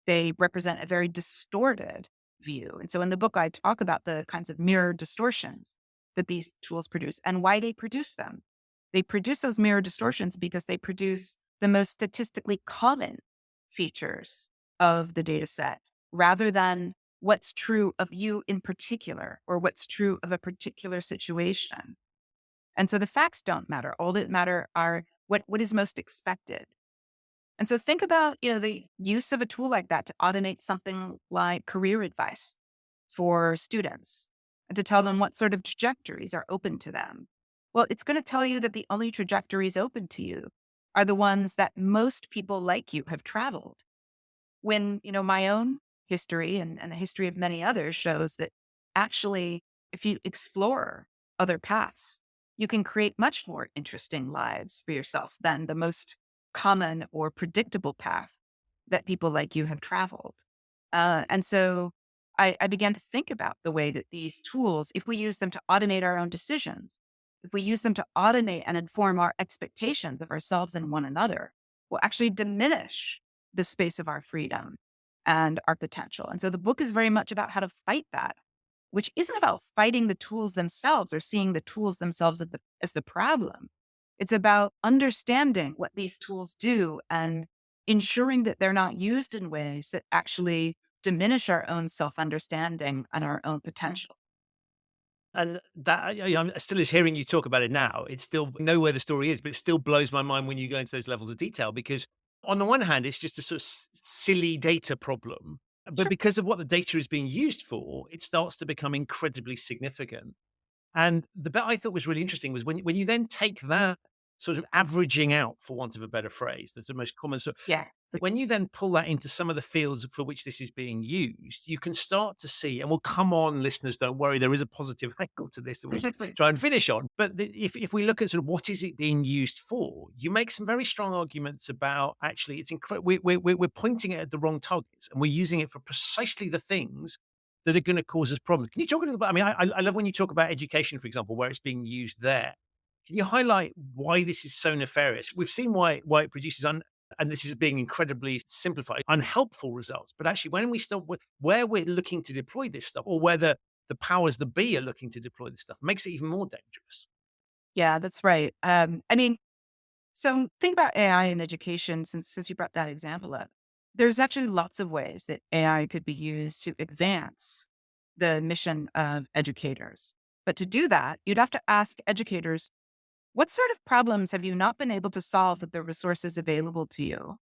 They represent a very distorted view. And so in the book, I talk about the kinds of mirror distortions that these tools produce and why they produce them. They produce those mirror distortions because they produce the most statistically common features of the data set rather than what's true of you in particular or what's true of a particular situation. And so the facts don't matter. All that matter are what is most expected. And so think about, the use of a tool like that to automate something like career advice for students and to tell them what sort of trajectories are open to them. Well, it's going to tell you that the only trajectories open to you are the ones that most people like you have traveled. When, my own history and the history of many others shows that actually, if you explore other paths, you can create much more interesting lives for yourself than the most common or predictable path that people like you have traveled. And so I began to think about the way that these tools, if we use them to automate our own decisions, if we use them to automate and inform our expectations of ourselves and one another, will actually diminish the space of our freedom and our potential. And so the book is very much about how to fight that, which isn't about fighting the tools themselves or seeing the tools themselves as the problem. It's about understanding what these tools do and ensuring that they're not used in ways that actually diminish our own self-understanding and our own potential. And that, I'm still as hearing you talk about it now. It's still know where the story is, but it still blows my mind when you go into those levels of detail because on the one hand, it's just a sort of silly data problem. But Sure. because of what the data is being used for, it starts to become incredibly significant. And the bit I thought was really interesting was when you then take that sort of averaging out, for want of a better phrase, that's the most common sort. Yeah. When you then pull that into some of the fields for which this is being used, you can start to see, and well, come on, listeners, don't worry, there is a positive angle to this that we try and finish on. But if we look at sort of what is it being used for, you make some very strong arguments about actually it's incredible. We're pointing it at the wrong targets and we're using it for precisely the things that are going to cause us problems. Can you talk a little bit? I mean, I love when you talk about education, for example, where it's being used there. Can you highlight why this is so nefarious? We've seen why it produces and this is being incredibly simplified, unhelpful results. But actually, when we start with where we're looking to deploy this stuff, or where the powers that be are looking to deploy this stuff, makes it even more dangerous. Yeah, that's right. So think about AI in education, since you brought that example up. There's actually lots of ways that AI could be used to advance the mission of educators. But to do that, you'd have to ask educators, what sort of problems have you not been able to solve with the resources available to you?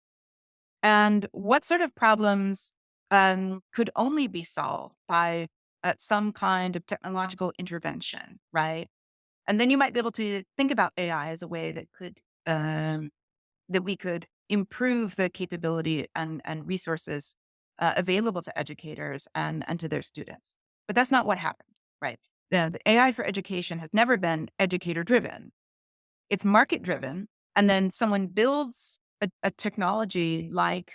And what sort of problems could only be solved by some kind of technological intervention, right? And then you might be able to think about AI as a way that could that we could improve the capability and resources available to educators and to their students. But that's not what happened, right? The AI for education has never been educator driven. It's market driven. And then someone builds a technology like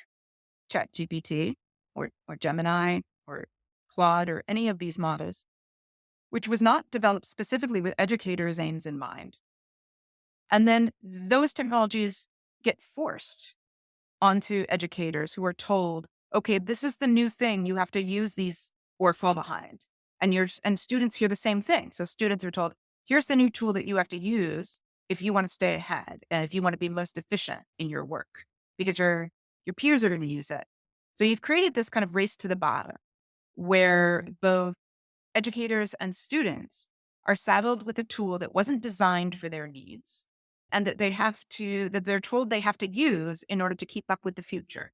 ChatGPT or Gemini or Claude or any of these models, which was not developed specifically with educators' aims in mind. And then those technologies get forced onto educators who are told, okay, this is the new thing. You have to use these or fall behind. And students hear the same thing. So students are told, here's the new tool that you have to use if you want to stay ahead and if you want to be most efficient in your work, because your peers are going to use it. So you've created this kind of race to the bottom where both educators and students are saddled with a tool that wasn't designed for their needs and that they're told they have to use in order to keep up with the future.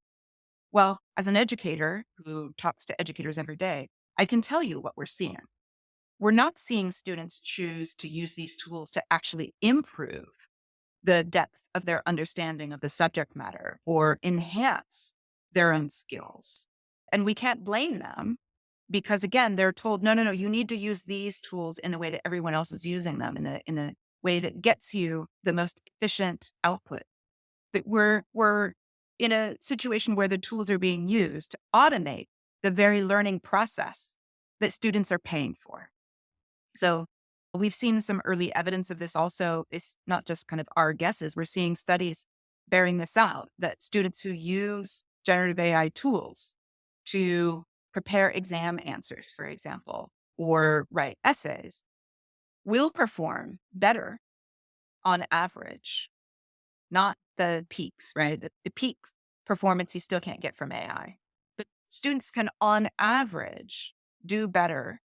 Well, as an educator who talks to educators every day, I can tell you what we're seeing. We're not seeing students choose to use these tools to actually improve the depth of their understanding of the subject matter or enhance their own skills. And we can't blame them because, again, they're told, no, you need to use these tools in the way that everyone else is using them, in a way that gets you the most efficient output. That we're in a situation where the tools are being used to automate the very learning process that students are paying for. So we've seen some early evidence of this also. It's not just kind of our guesses. We're seeing studies bearing this out, that students who use generative AI tools to prepare exam answers, for example, or write essays, will perform better on average, not the peaks, right? The peaks performance you still can't get from AI. But students can, on average, do better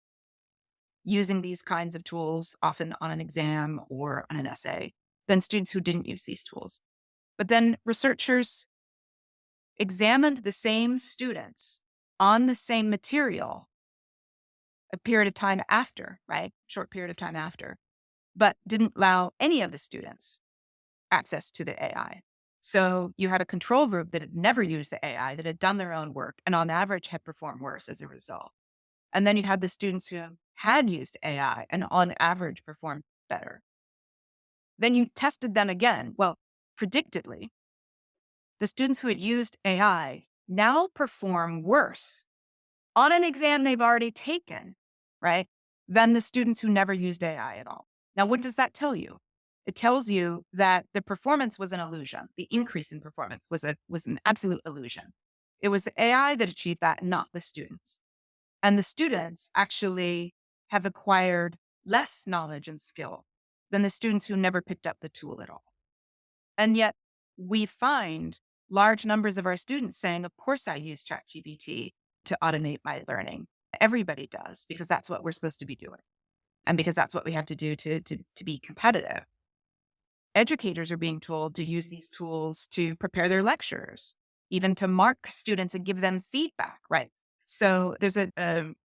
using these kinds of tools, often on an exam or on an essay, than students who didn't use these tools. But then researchers examined the same students on the same material a period of time after, right? Short period of time after, but didn't allow any of the students access to the AI. So you had a control group that had never used the AI, that had done their own work, and on average had performed worse as a result. And then you had the students who had used AI and on average performed better. Then you tested them again. Well, predictably, the students who had used AI now perform worse on an exam they've already taken, right, than the students who never used AI at all. Now, what does that tell you? It tells you that the performance was an illusion. The increase in performance was an absolute illusion. It was the AI that achieved that, not the students. And the students actually have acquired less knowledge and skill than the students who never picked up the tool at all. And yet we find large numbers of our students saying, of course I use ChatGPT to automate my learning. Everybody does, because that's what we're supposed to be doing. And because that's what we have to do to be competitive. Educators are being told to use these tools to prepare their lectures, even to mark students and give them feedback, right? So there's an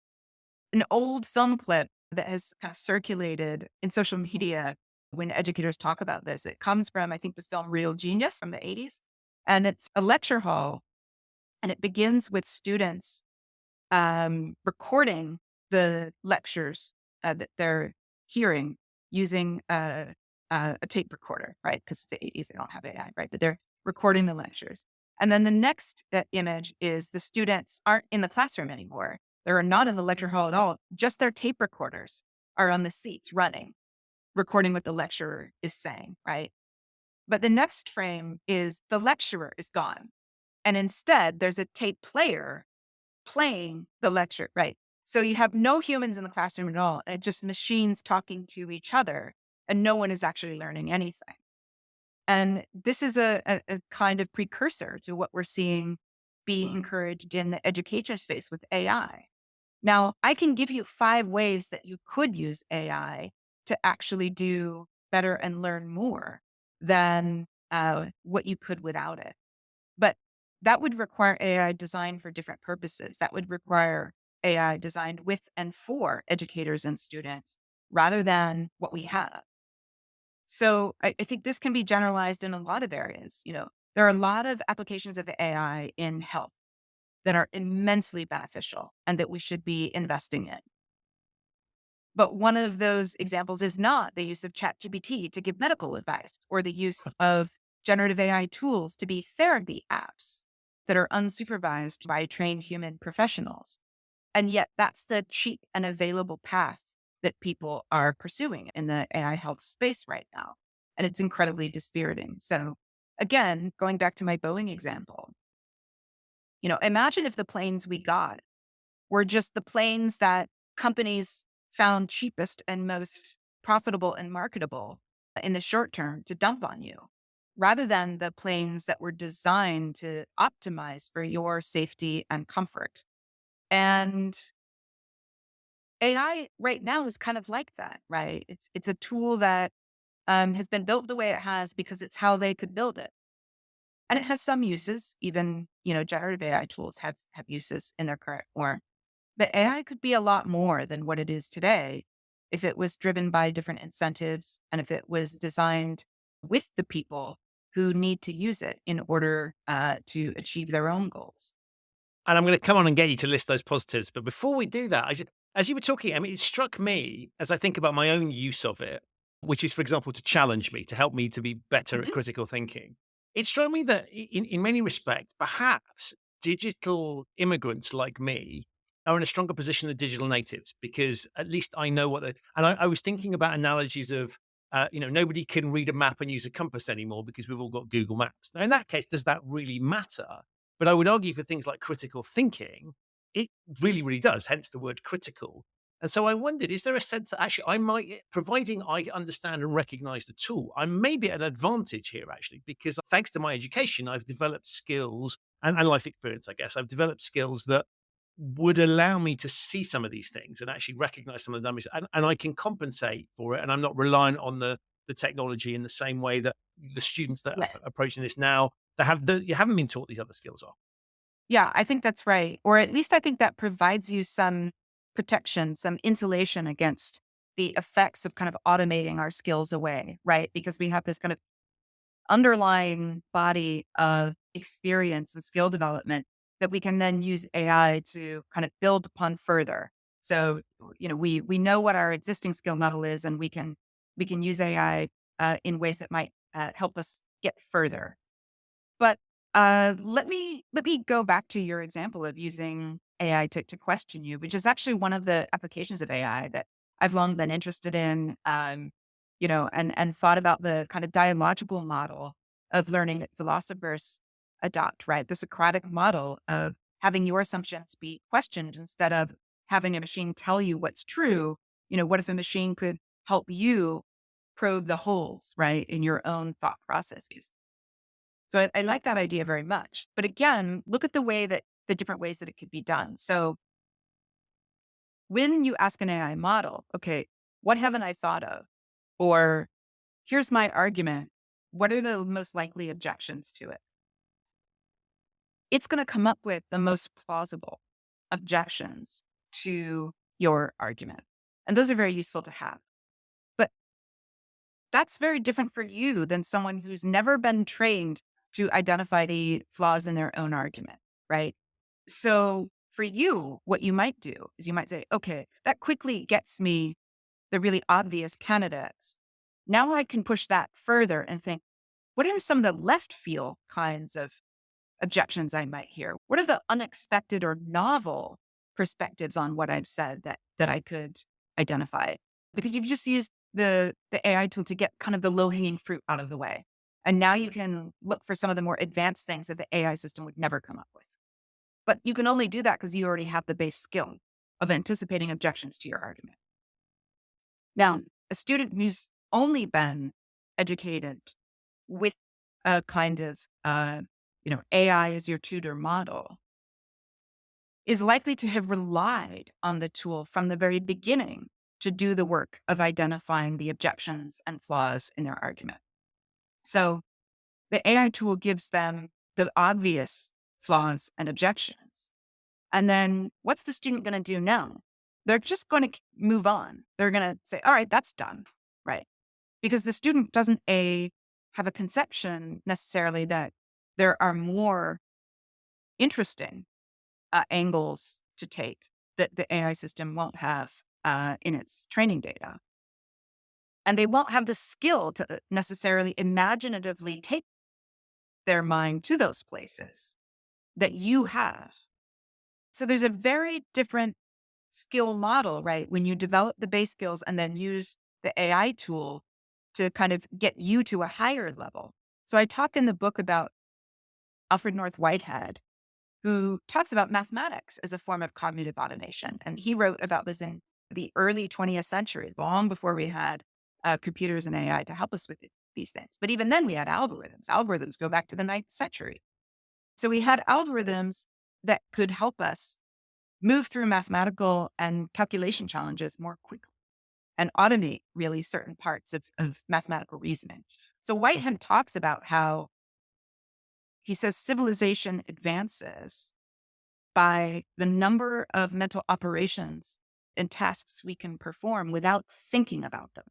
old film clip that has kind of circulated in social media when educators talk about this. It comes from, I think, the film Real Genius from the 80s. And it's a lecture hall. And it begins with students recording the lectures that they're hearing using a tape recorder, right? Because it's the 80s, they don't have AI, right? But they're recording the lectures. And then the next image is the students aren't in the classroom anymore. They're not in the lecture hall at all. Just their tape recorders are on the seats running, recording what the lecturer is saying, right? But the next frame is the lecturer is gone. And instead, there's a tape player playing the lecture, right? So you have no humans in the classroom at all. And it's just machines talking to each other, and no one is actually learning anything. And this is a kind of precursor to what we're seeing being encouraged in the education space with AI. Now, I can give you 5 ways that you could use AI to actually do better and learn more than what you could without it. But that would require AI designed for different purposes. That would require AI designed with and for educators and students rather than what we have. So I think this can be generalized in a lot of areas. There are a lot of applications of AI in health that are immensely beneficial and that we should be investing in. But one of those examples is not the use of ChatGPT to give medical advice or the use of generative AI tools to be therapy apps that are unsupervised by trained human professionals. And yet that's the cheap and available path that people are pursuing in the AI health space right now. and it's incredibly dispiriting. So again, going back to my Boeing example, imagine if the planes we got were just the planes that companies found cheapest and most profitable and marketable in the short term to dump on you, rather than the planes that were designed to optimize for your safety and comfort. And AI right now is kind of like that, right? It's a tool that has been built the way it has because it's how they could build it. And it has some uses. Even, generative AI tools have uses in their current form. But AI could be a lot more than what it is today if it was driven by different incentives and if it was designed with the people who need to use it in order to achieve their own goals. And I'm going to come on and get you to list those positives. But before we do that, as you were talking, I mean, it struck me as I think about my own use of it, which is, for example, to challenge me, to help me to be better at Mhm. critical thinking. It struck me that in many respects, perhaps digital immigrants like me are in a stronger position than digital natives because at least I know what and I was thinking about analogies of, nobody can read a map and use a compass anymore because we've all got Google Maps. Now, in that case, does that really matter? But I would argue for things like critical thinking, it really, really does, hence the word critical. And so I wondered, is there a sense that actually I might, providing I understand and recognize the tool, I may be at an advantage here actually, because thanks to my education, I've developed skills and life experience, I guess. I've developed skills that would allow me to see some of these things and actually recognize some of the dummies. And I can compensate for it. And I'm not reliant on the technology in the same way that the students that are Yeah. approaching this now you haven't been taught these other skills are. Yeah, I think that's right. Or at least I think that provides you some protection, some insulation against the effects of kind of automating our skills away, right? Because we have this kind of underlying body of experience and skill development that we can then use AI to kind of build upon further. So, we know what our existing skill level is, and we can use AI in ways that might help us get further. But let me go back to your example of using AI to question you, which is actually one of the applications of AI that I've long been interested in. And thought about the kind of dialogical model of learning that philosophers adopt, right? The Socratic model of having your assumptions be questioned instead of having a machine tell you what's true. What if a machine could help you probe the holes, right, in your own thought processes? So I like that idea very much. But again, look at the different ways that it could be done. So when you ask an AI model, okay, what haven't I thought of? Or here's my argument. What are the most likely objections to it? It's going to come up with the most plausible objections to your argument. And those are very useful to have. But that's very different for you than someone who's never been trained to identify the flaws in their own argument, right? So for you, what you might do is you might say, okay, that quickly gets me the really obvious candidates. Now I can push that further and think, what are some of the left field kinds of objections I might hear? What are the unexpected or novel perspectives on what I've said that I could identify? Because you've just used the AI tool to get kind of the low hanging fruit out of the way. And now you can look for some of the more advanced things that the AI system would never come up with. But you can only do that because you already have the base skill of anticipating objections to your argument. Now, a student who's only been educated with a kind of, AI as your tutor model is likely to have relied on the tool from the very beginning to do the work of identifying the objections and flaws in their argument. So the AI tool gives them the obvious flaws and objections. And then what's the student going to do now? They're just going to move on. They're going to say, all right, that's done. Right. Because the student doesn't have a conception necessarily that there are more interesting angles to take that the AI system won't have in its training data. And they won't have the skill to necessarily imaginatively take their mind to those places that you have. So there's a very different skill model, right? When you develop the base skills and then use the AI tool to kind of get you to a higher level. So I talk in the book about Alfred North Whitehead, who talks about mathematics as a form of cognitive automation. And he wrote about this in the early 20th century, long before we had computers and AI to help us with these things. But even then we had algorithms. Algorithms go back to the 9th century. So we had algorithms that could help us move through mathematical and calculation challenges more quickly and automate really certain parts of mathematical reasoning. So Whitehead talks about how he says civilization advances by the number of mental operations and tasks we can perform without thinking about them.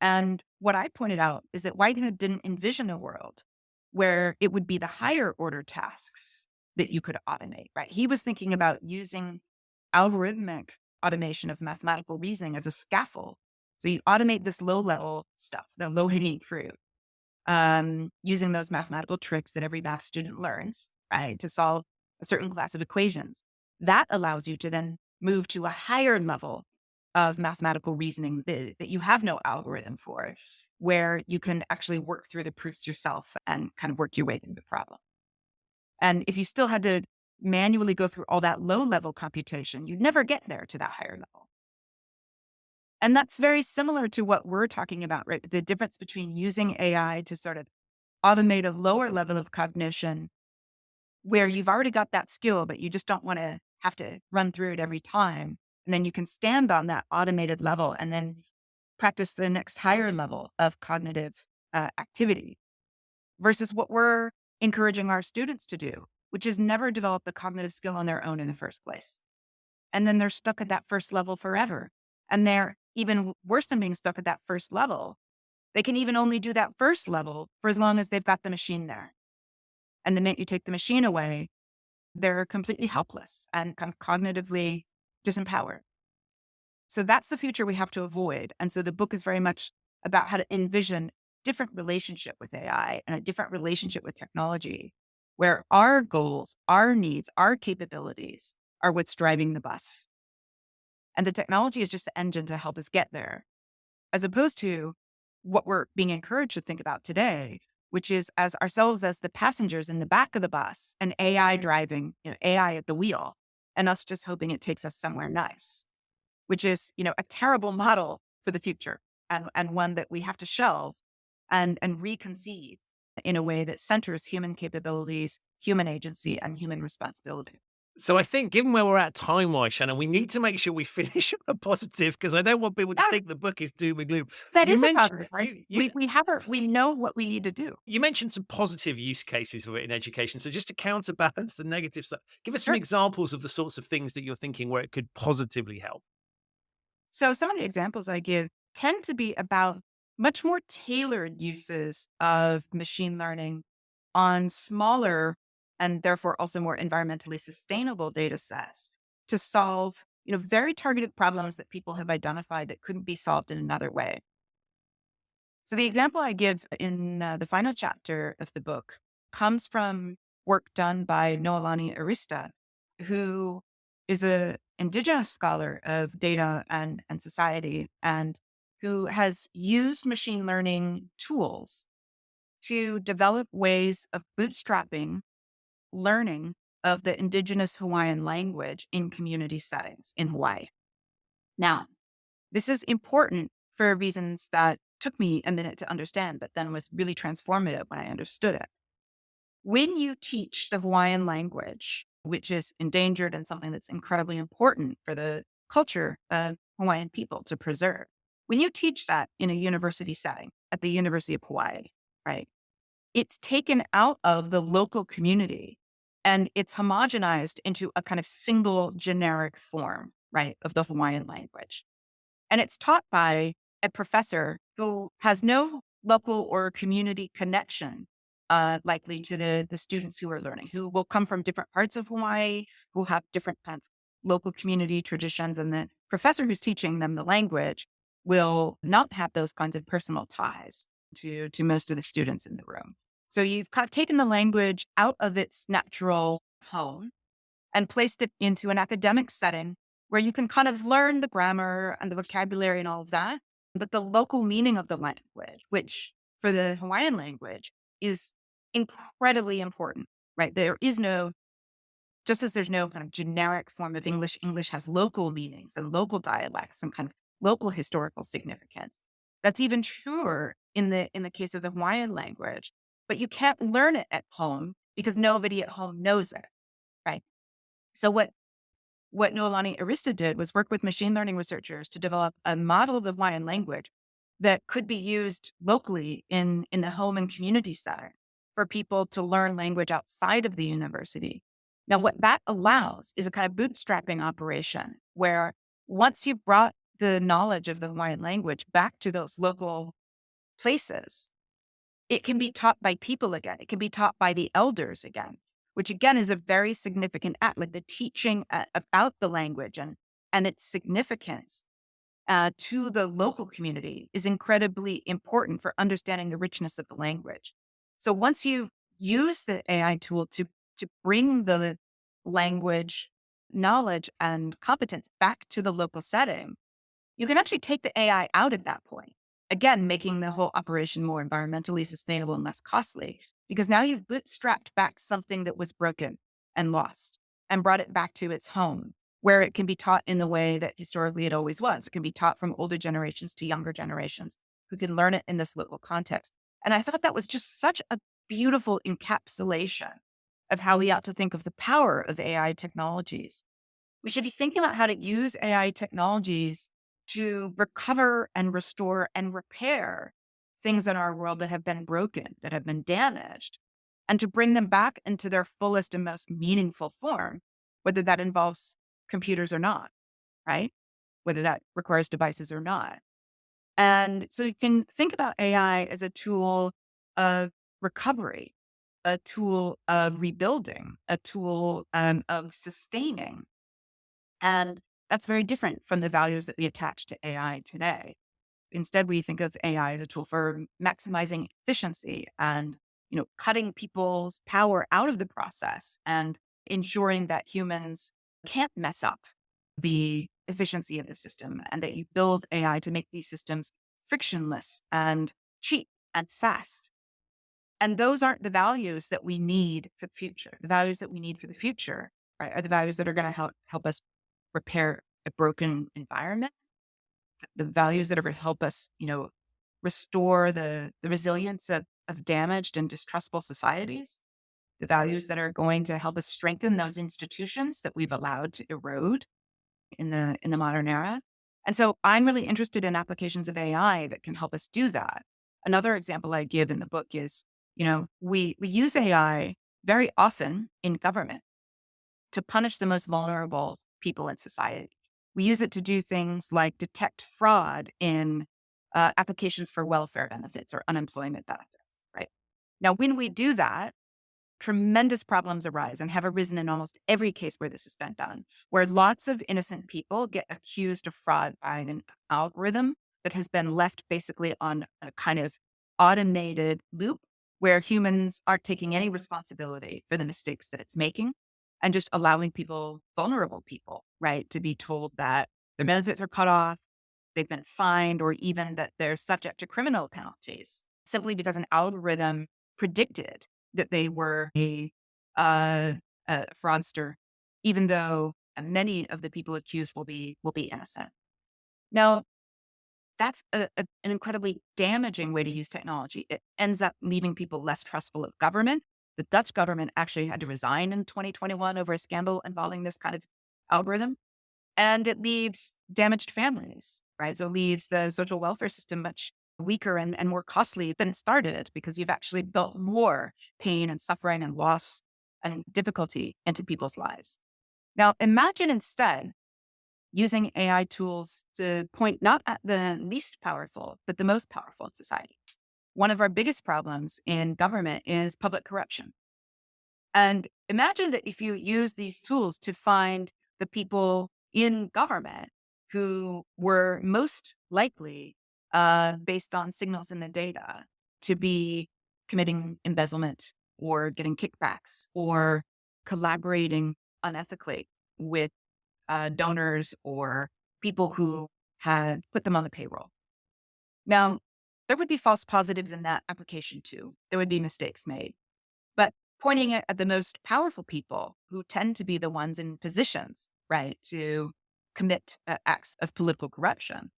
And what I pointed out is that Whitehead didn't envision a world where it would be the higher order tasks that you could automate, right? He was thinking about using algorithmic automation of mathematical reasoning as a scaffold. So you automate this low level stuff, the low hanging fruit, using those mathematical tricks that every math student learns, right, to solve a certain class of equations. That allows you to then move to a higher level of mathematical reasoning that you have no algorithm for, where you can actually work through the proofs yourself and kind of work your way through the problem. And if you still had to manually go through all that low level computation, you'd never get there to that higher level. And that's very similar to what we're talking about, right? The difference between using AI to sort of automate a lower level of cognition where you've already got that skill, but you just don't want to have to run through it every time. And then you can stand on that automated level and then practice the next higher level of cognitive activity versus what we're encouraging our students to do, which is never develop the cognitive skill on their own in the first place. And then they're stuck at that first level forever. And they're even worse than being stuck at that first level. They can even only do that first level for as long as they've got the machine there. And the minute you take the machine away, they're completely helpless and kind of cognitively disempowered. So that's the future we have to avoid. And so the book is very much about how to envision different relationship with AI and a different relationship with technology, where our goals, our needs, our capabilities are what's driving the bus. And the technology is just the engine to help us get there, as opposed to what we're being encouraged to think about today, which is as ourselves as the passengers in the back of the bus and AI driving, AI at the wheel, and us just hoping it takes us somewhere nice, which is, a terrible model for the future and one that we have to shelve and reconceive in a way that centers human capabilities, human agency, and human responsibility. So I think given where we're at time-wise, Shannon, we need to make sure we finish on a positive because I don't want people to think the book is doom and gloom. That is a positive, right? We know what we need to do. You mentioned some positive use cases for it in education. So just to counterbalance the negative stuff, give us some examples of the sorts of things that you're thinking where it could positively help. So some of the examples I give tend to be about much more tailored uses of machine learning on smaller and therefore also more environmentally sustainable data sets to solve, very targeted problems that people have identified that couldn't be solved in another way. So the example I give in the final chapter of the book comes from work done by Noelani Arista, who is an indigenous scholar of data and society, and who has used machine learning tools to develop ways of bootstrapping learning of the indigenous Hawaiian language in community settings in Hawaii. Now, this is important for reasons that took me a minute to understand, but then was really transformative when I understood it. When you teach the Hawaiian language, which is endangered and something that's incredibly important for the culture of Hawaiian people to preserve, when you teach that in a university setting at the University of Hawaii, right, it's taken out of the local community and it's homogenized into a kind of single generic form, right, of the Hawaiian language. And it's taught by a professor who has no local or community connection, likely to the students who are learning, who will come from different parts of Hawaii, who have different kinds of local community traditions. And the professor who's teaching them the language will not have those kinds of personal ties to most of the students in the room. So you've kind of taken the language out of its natural home and placed it into an academic setting where you can kind of learn the grammar and the vocabulary and all of that, But the local meaning of the language, which for the Hawaiian language is incredibly important, right? There is no, just as there's no kind of generic form of English, English has local meanings and local dialects and kind of local historical significance. That's even truer in the case of the Hawaiian language, but you can't learn it at home because nobody at home knows it, right? So what Noelani Arista did was work with machine learning researchers to develop a model of the Hawaiian language that could be used locally in the home and community setting for people to learn language outside of the university. Now, what that allows is a kind of bootstrapping operation where once you've brought the knowledge of the Hawaiian language back to those local places, it can be taught by people again. It can be taught by the elders again, which again is a very significant act. Like the teaching about the language and its significance to the local community is incredibly important for understanding the richness of the language. So once you use the AI tool to bring the language knowledge and competence back to the local setting, you can actually take the AI out at that point. Again, making the whole operation more environmentally sustainable and less costly, because now you've bootstrapped back something that was broken and lost and brought it back to its home, where it can be taught in the way that historically it always was. It can be taught from older generations to younger generations who can learn it in this local context. And I thought that was just such a beautiful encapsulation of how we ought to think of the power of AI technologies. We should be thinking about how to use AI technologies to recover and restore and repair things in our world that have been broken, that have been damaged, and to bring them back into their fullest and most meaningful form, whether that involves computers or not, right? Whether that requires devices or not. And so you can think about AI as a tool of recovery, a tool of rebuilding, a tool of sustaining. And that's very different from the values that we attach to AI today. Instead, we think of AI as a tool for maximizing efficiency and, cutting people's power out of the process and ensuring that humans can't mess up the efficiency of the system, and that you build AI to make these systems frictionless and cheap and fast. And those aren't the values that we need for the future. The values that we need for the future, right, are the values that are going to help us repair a broken environment, the values that are going to help us, restore the resilience of damaged and distrustful societies, the values that are going to help us strengthen those institutions that we've allowed to erode in the modern era. And so I'm really interested in applications of AI that can help us do that. Another example I give in the book is, we use AI very often in government to punish the most vulnerable people in society. We use it to do things like detect fraud in applications for welfare benefits or unemployment benefits, right? Now, when we do that, tremendous problems arise and have arisen in almost every case where this has been done, where lots of innocent people get accused of fraud by an algorithm that has been left basically on a kind of automated loop where humans aren't taking any responsibility for the mistakes that it's making and just allowing people, vulnerable people, right, to be told that their benefits are cut off, they've been fined, or even that they're subject to criminal penalties simply because an algorithm predicted that they were a fraudster, even though many of the people accused will be innocent. Now, that's an incredibly damaging way to use technology. It ends up leaving people less trustful of government. The Dutch government actually had to resign in 2021 over a scandal involving this kind of algorithm. And it leaves damaged families, right? So it leaves the social welfare system much weaker and more costly than it started, because you've actually built more pain and suffering and loss and difficulty into people's lives. Now, imagine instead using AI tools to point not at the least powerful, but the most powerful in society. One of our biggest problems in government is public corruption. And imagine that if you use these tools to find the people in government who were most likely, based on signals in the data, to be committing embezzlement or getting kickbacks or collaborating unethically with donors or people who had put them on the payroll. Now, there would be false positives in that application too. There would be mistakes made. But pointing it at the most powerful people who tend to be the ones in positions, right, to commit acts of political corruption,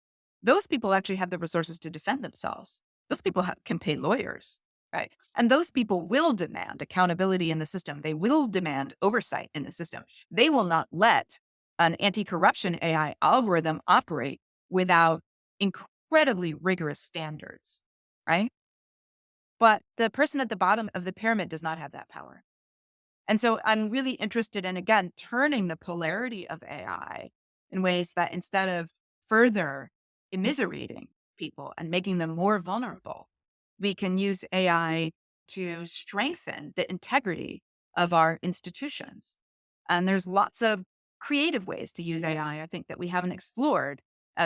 those people actually have the resources to defend themselves. Those people can pay lawyers, right? And those people will demand accountability in the system. They will demand oversight in the system. They will not let an anti-corruption AI algorithm operate without incredibly rigorous standards, right? But the person at the bottom of the pyramid does not have that power. And so I'm really interested in, again, turning the polarity of AI in ways that instead of further immiserating people and making them more vulnerable, we can use AI to strengthen the integrity of our institutions. And there's lots of creative ways to use AI, I think, that we haven't explored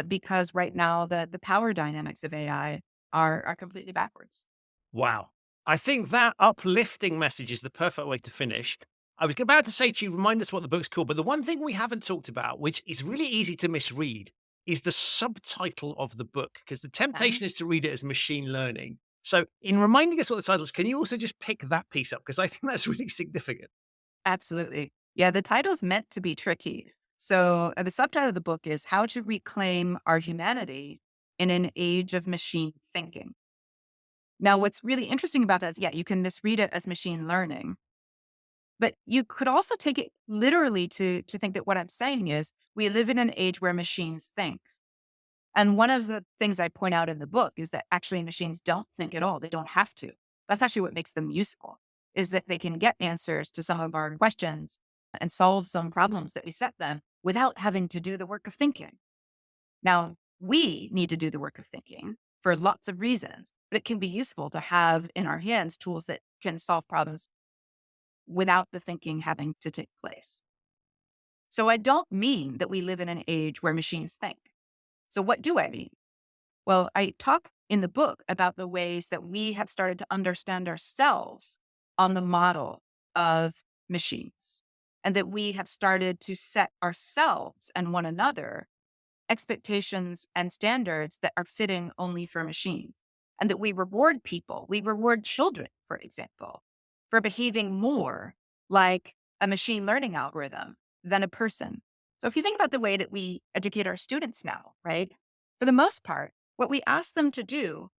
because right now the power dynamics of AI are completely backwards. Wow. I think that uplifting message is the perfect way to finish. I was about to say to you, remind us what the book's called, but the one thing we haven't talked about, which is really easy to misread, is the subtitle of the book, because the temptation is to read it as machine learning. So, in reminding us what the title is, can you also just pick that piece up? Because I think that's really significant. Absolutely. Yeah, the title's meant to be tricky. So the subtitle of the book is How to Reclaim Our Humanity in an Age of Machine Thinking. Now, what's really interesting about that is, yeah, you can misread it as machine learning, but you could also take it literally to think that what I'm saying is we live in an age where machines think. And one of the things I point out in the book is that actually machines don't think at all. They don't have to. That's actually what makes them useful, is that they can get answers to some of our questions and solve some problems that we set them without having to do the work of thinking. Now, we need to do the work of thinking for lots of reasons, but it can be useful to have in our hands tools that can solve problems without the thinking having to take place. So I don't mean that we live in an age where machines think. So what do I mean? Well, I talk in the book about the ways that we have started to understand ourselves on the model of machines, and that we have started to set ourselves and one another expectations and standards that are fitting only for machines, and that we reward people, we reward children, for example, for behaving more like a machine learning algorithm than a person. So if you think about the way that we educate our students now, right? For the most part, what we ask them to do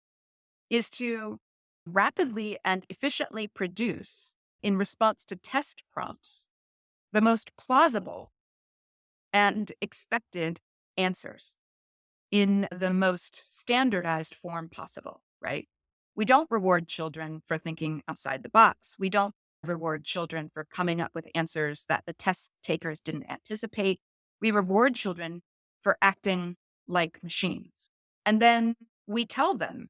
is to rapidly and efficiently produce, in response to test prompts, the most plausible and expected answers in the most standardized form possible, right? We don't reward children for thinking outside the box. We don't reward children for coming up with answers that the test takers didn't anticipate. We reward children for acting like machines. And then we tell them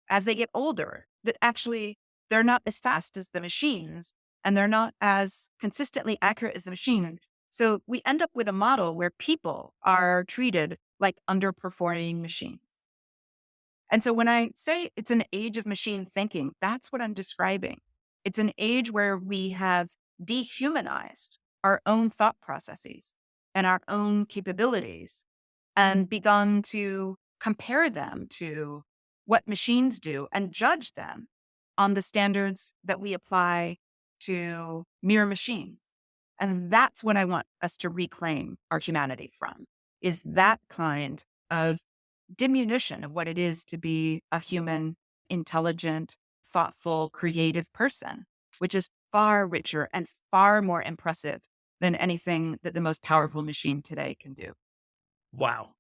as they get older that actually they're not as fast as the machines and they're not as consistently accurate as the machines. So we end up with a model where people are treated like underperforming machines. And so when I say it's an age of machine thinking, that's what I'm describing. It's an age where we have dehumanized our own thought processes and our own capabilities and begun to compare them to what machines do and judge them on the standards that we apply to mere machines. And that's what I want us to reclaim our humanity from, is that kind of diminution of what it is to be a human, intelligent, thoughtful, creative person, which is far richer and far more impressive than anything that the most powerful machine today can do. Wow.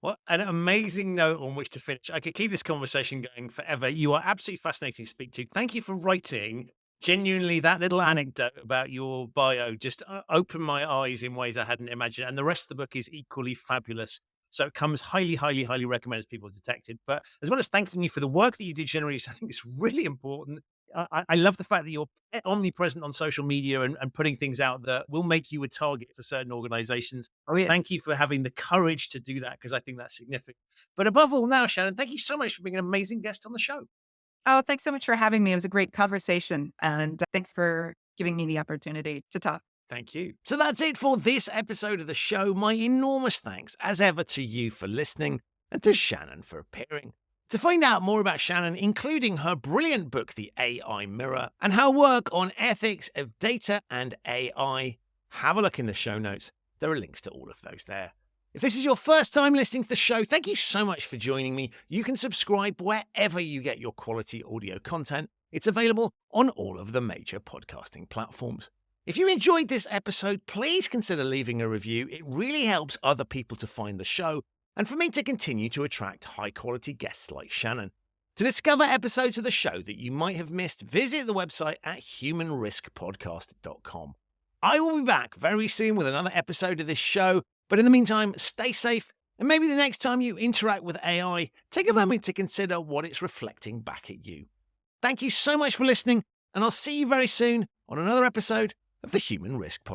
What an amazing note on which to finish. I could keep this conversation going forever. You are absolutely fascinating to speak to. Thank you for writing. Genuinely, that little anecdote about your bio just opened my eyes in ways I hadn't imagined. And the rest of the book is equally fabulous. So it comes highly, highly, highly recommended as people detect it. But as well as thanking you for the work that you do generally, I think it's really important. I love the fact that you're omnipresent on social media and putting things out that will make you a target for certain organizations. Oh, yes. Thank you for having the courage to do that, because I think that's significant. But above all now, Shannon, thank you so much for being an amazing guest on the show. Oh, thanks so much for having me. It was a great conversation. And thanks for giving me the opportunity to talk. Thank you. So that's it for this episode of the show. My enormous thanks, as ever, to you for listening and to Shannon for appearing. To find out more about Shannon, including her brilliant book, The AI Mirror, and her work on ethics of data and AI, have a look in the show notes. There are links to all of those there. If this is your first time listening to the show, thank you so much for joining me. You can subscribe wherever you get your quality audio content. It's available on all of the major podcasting platforms. If you enjoyed this episode, please consider leaving a review. It really helps other people to find the show and for me to continue to attract high-quality guests like Shannon. To discover episodes of the show that you might have missed, visit the website at humanriskpodcast.com. I will be back very soon with another episode of this show, but in the meantime, stay safe, and maybe the next time you interact with AI, take a moment to consider what it's reflecting back at you. Thank you so much for listening, and I'll see you very soon on another episode of the Human Risk Podcast.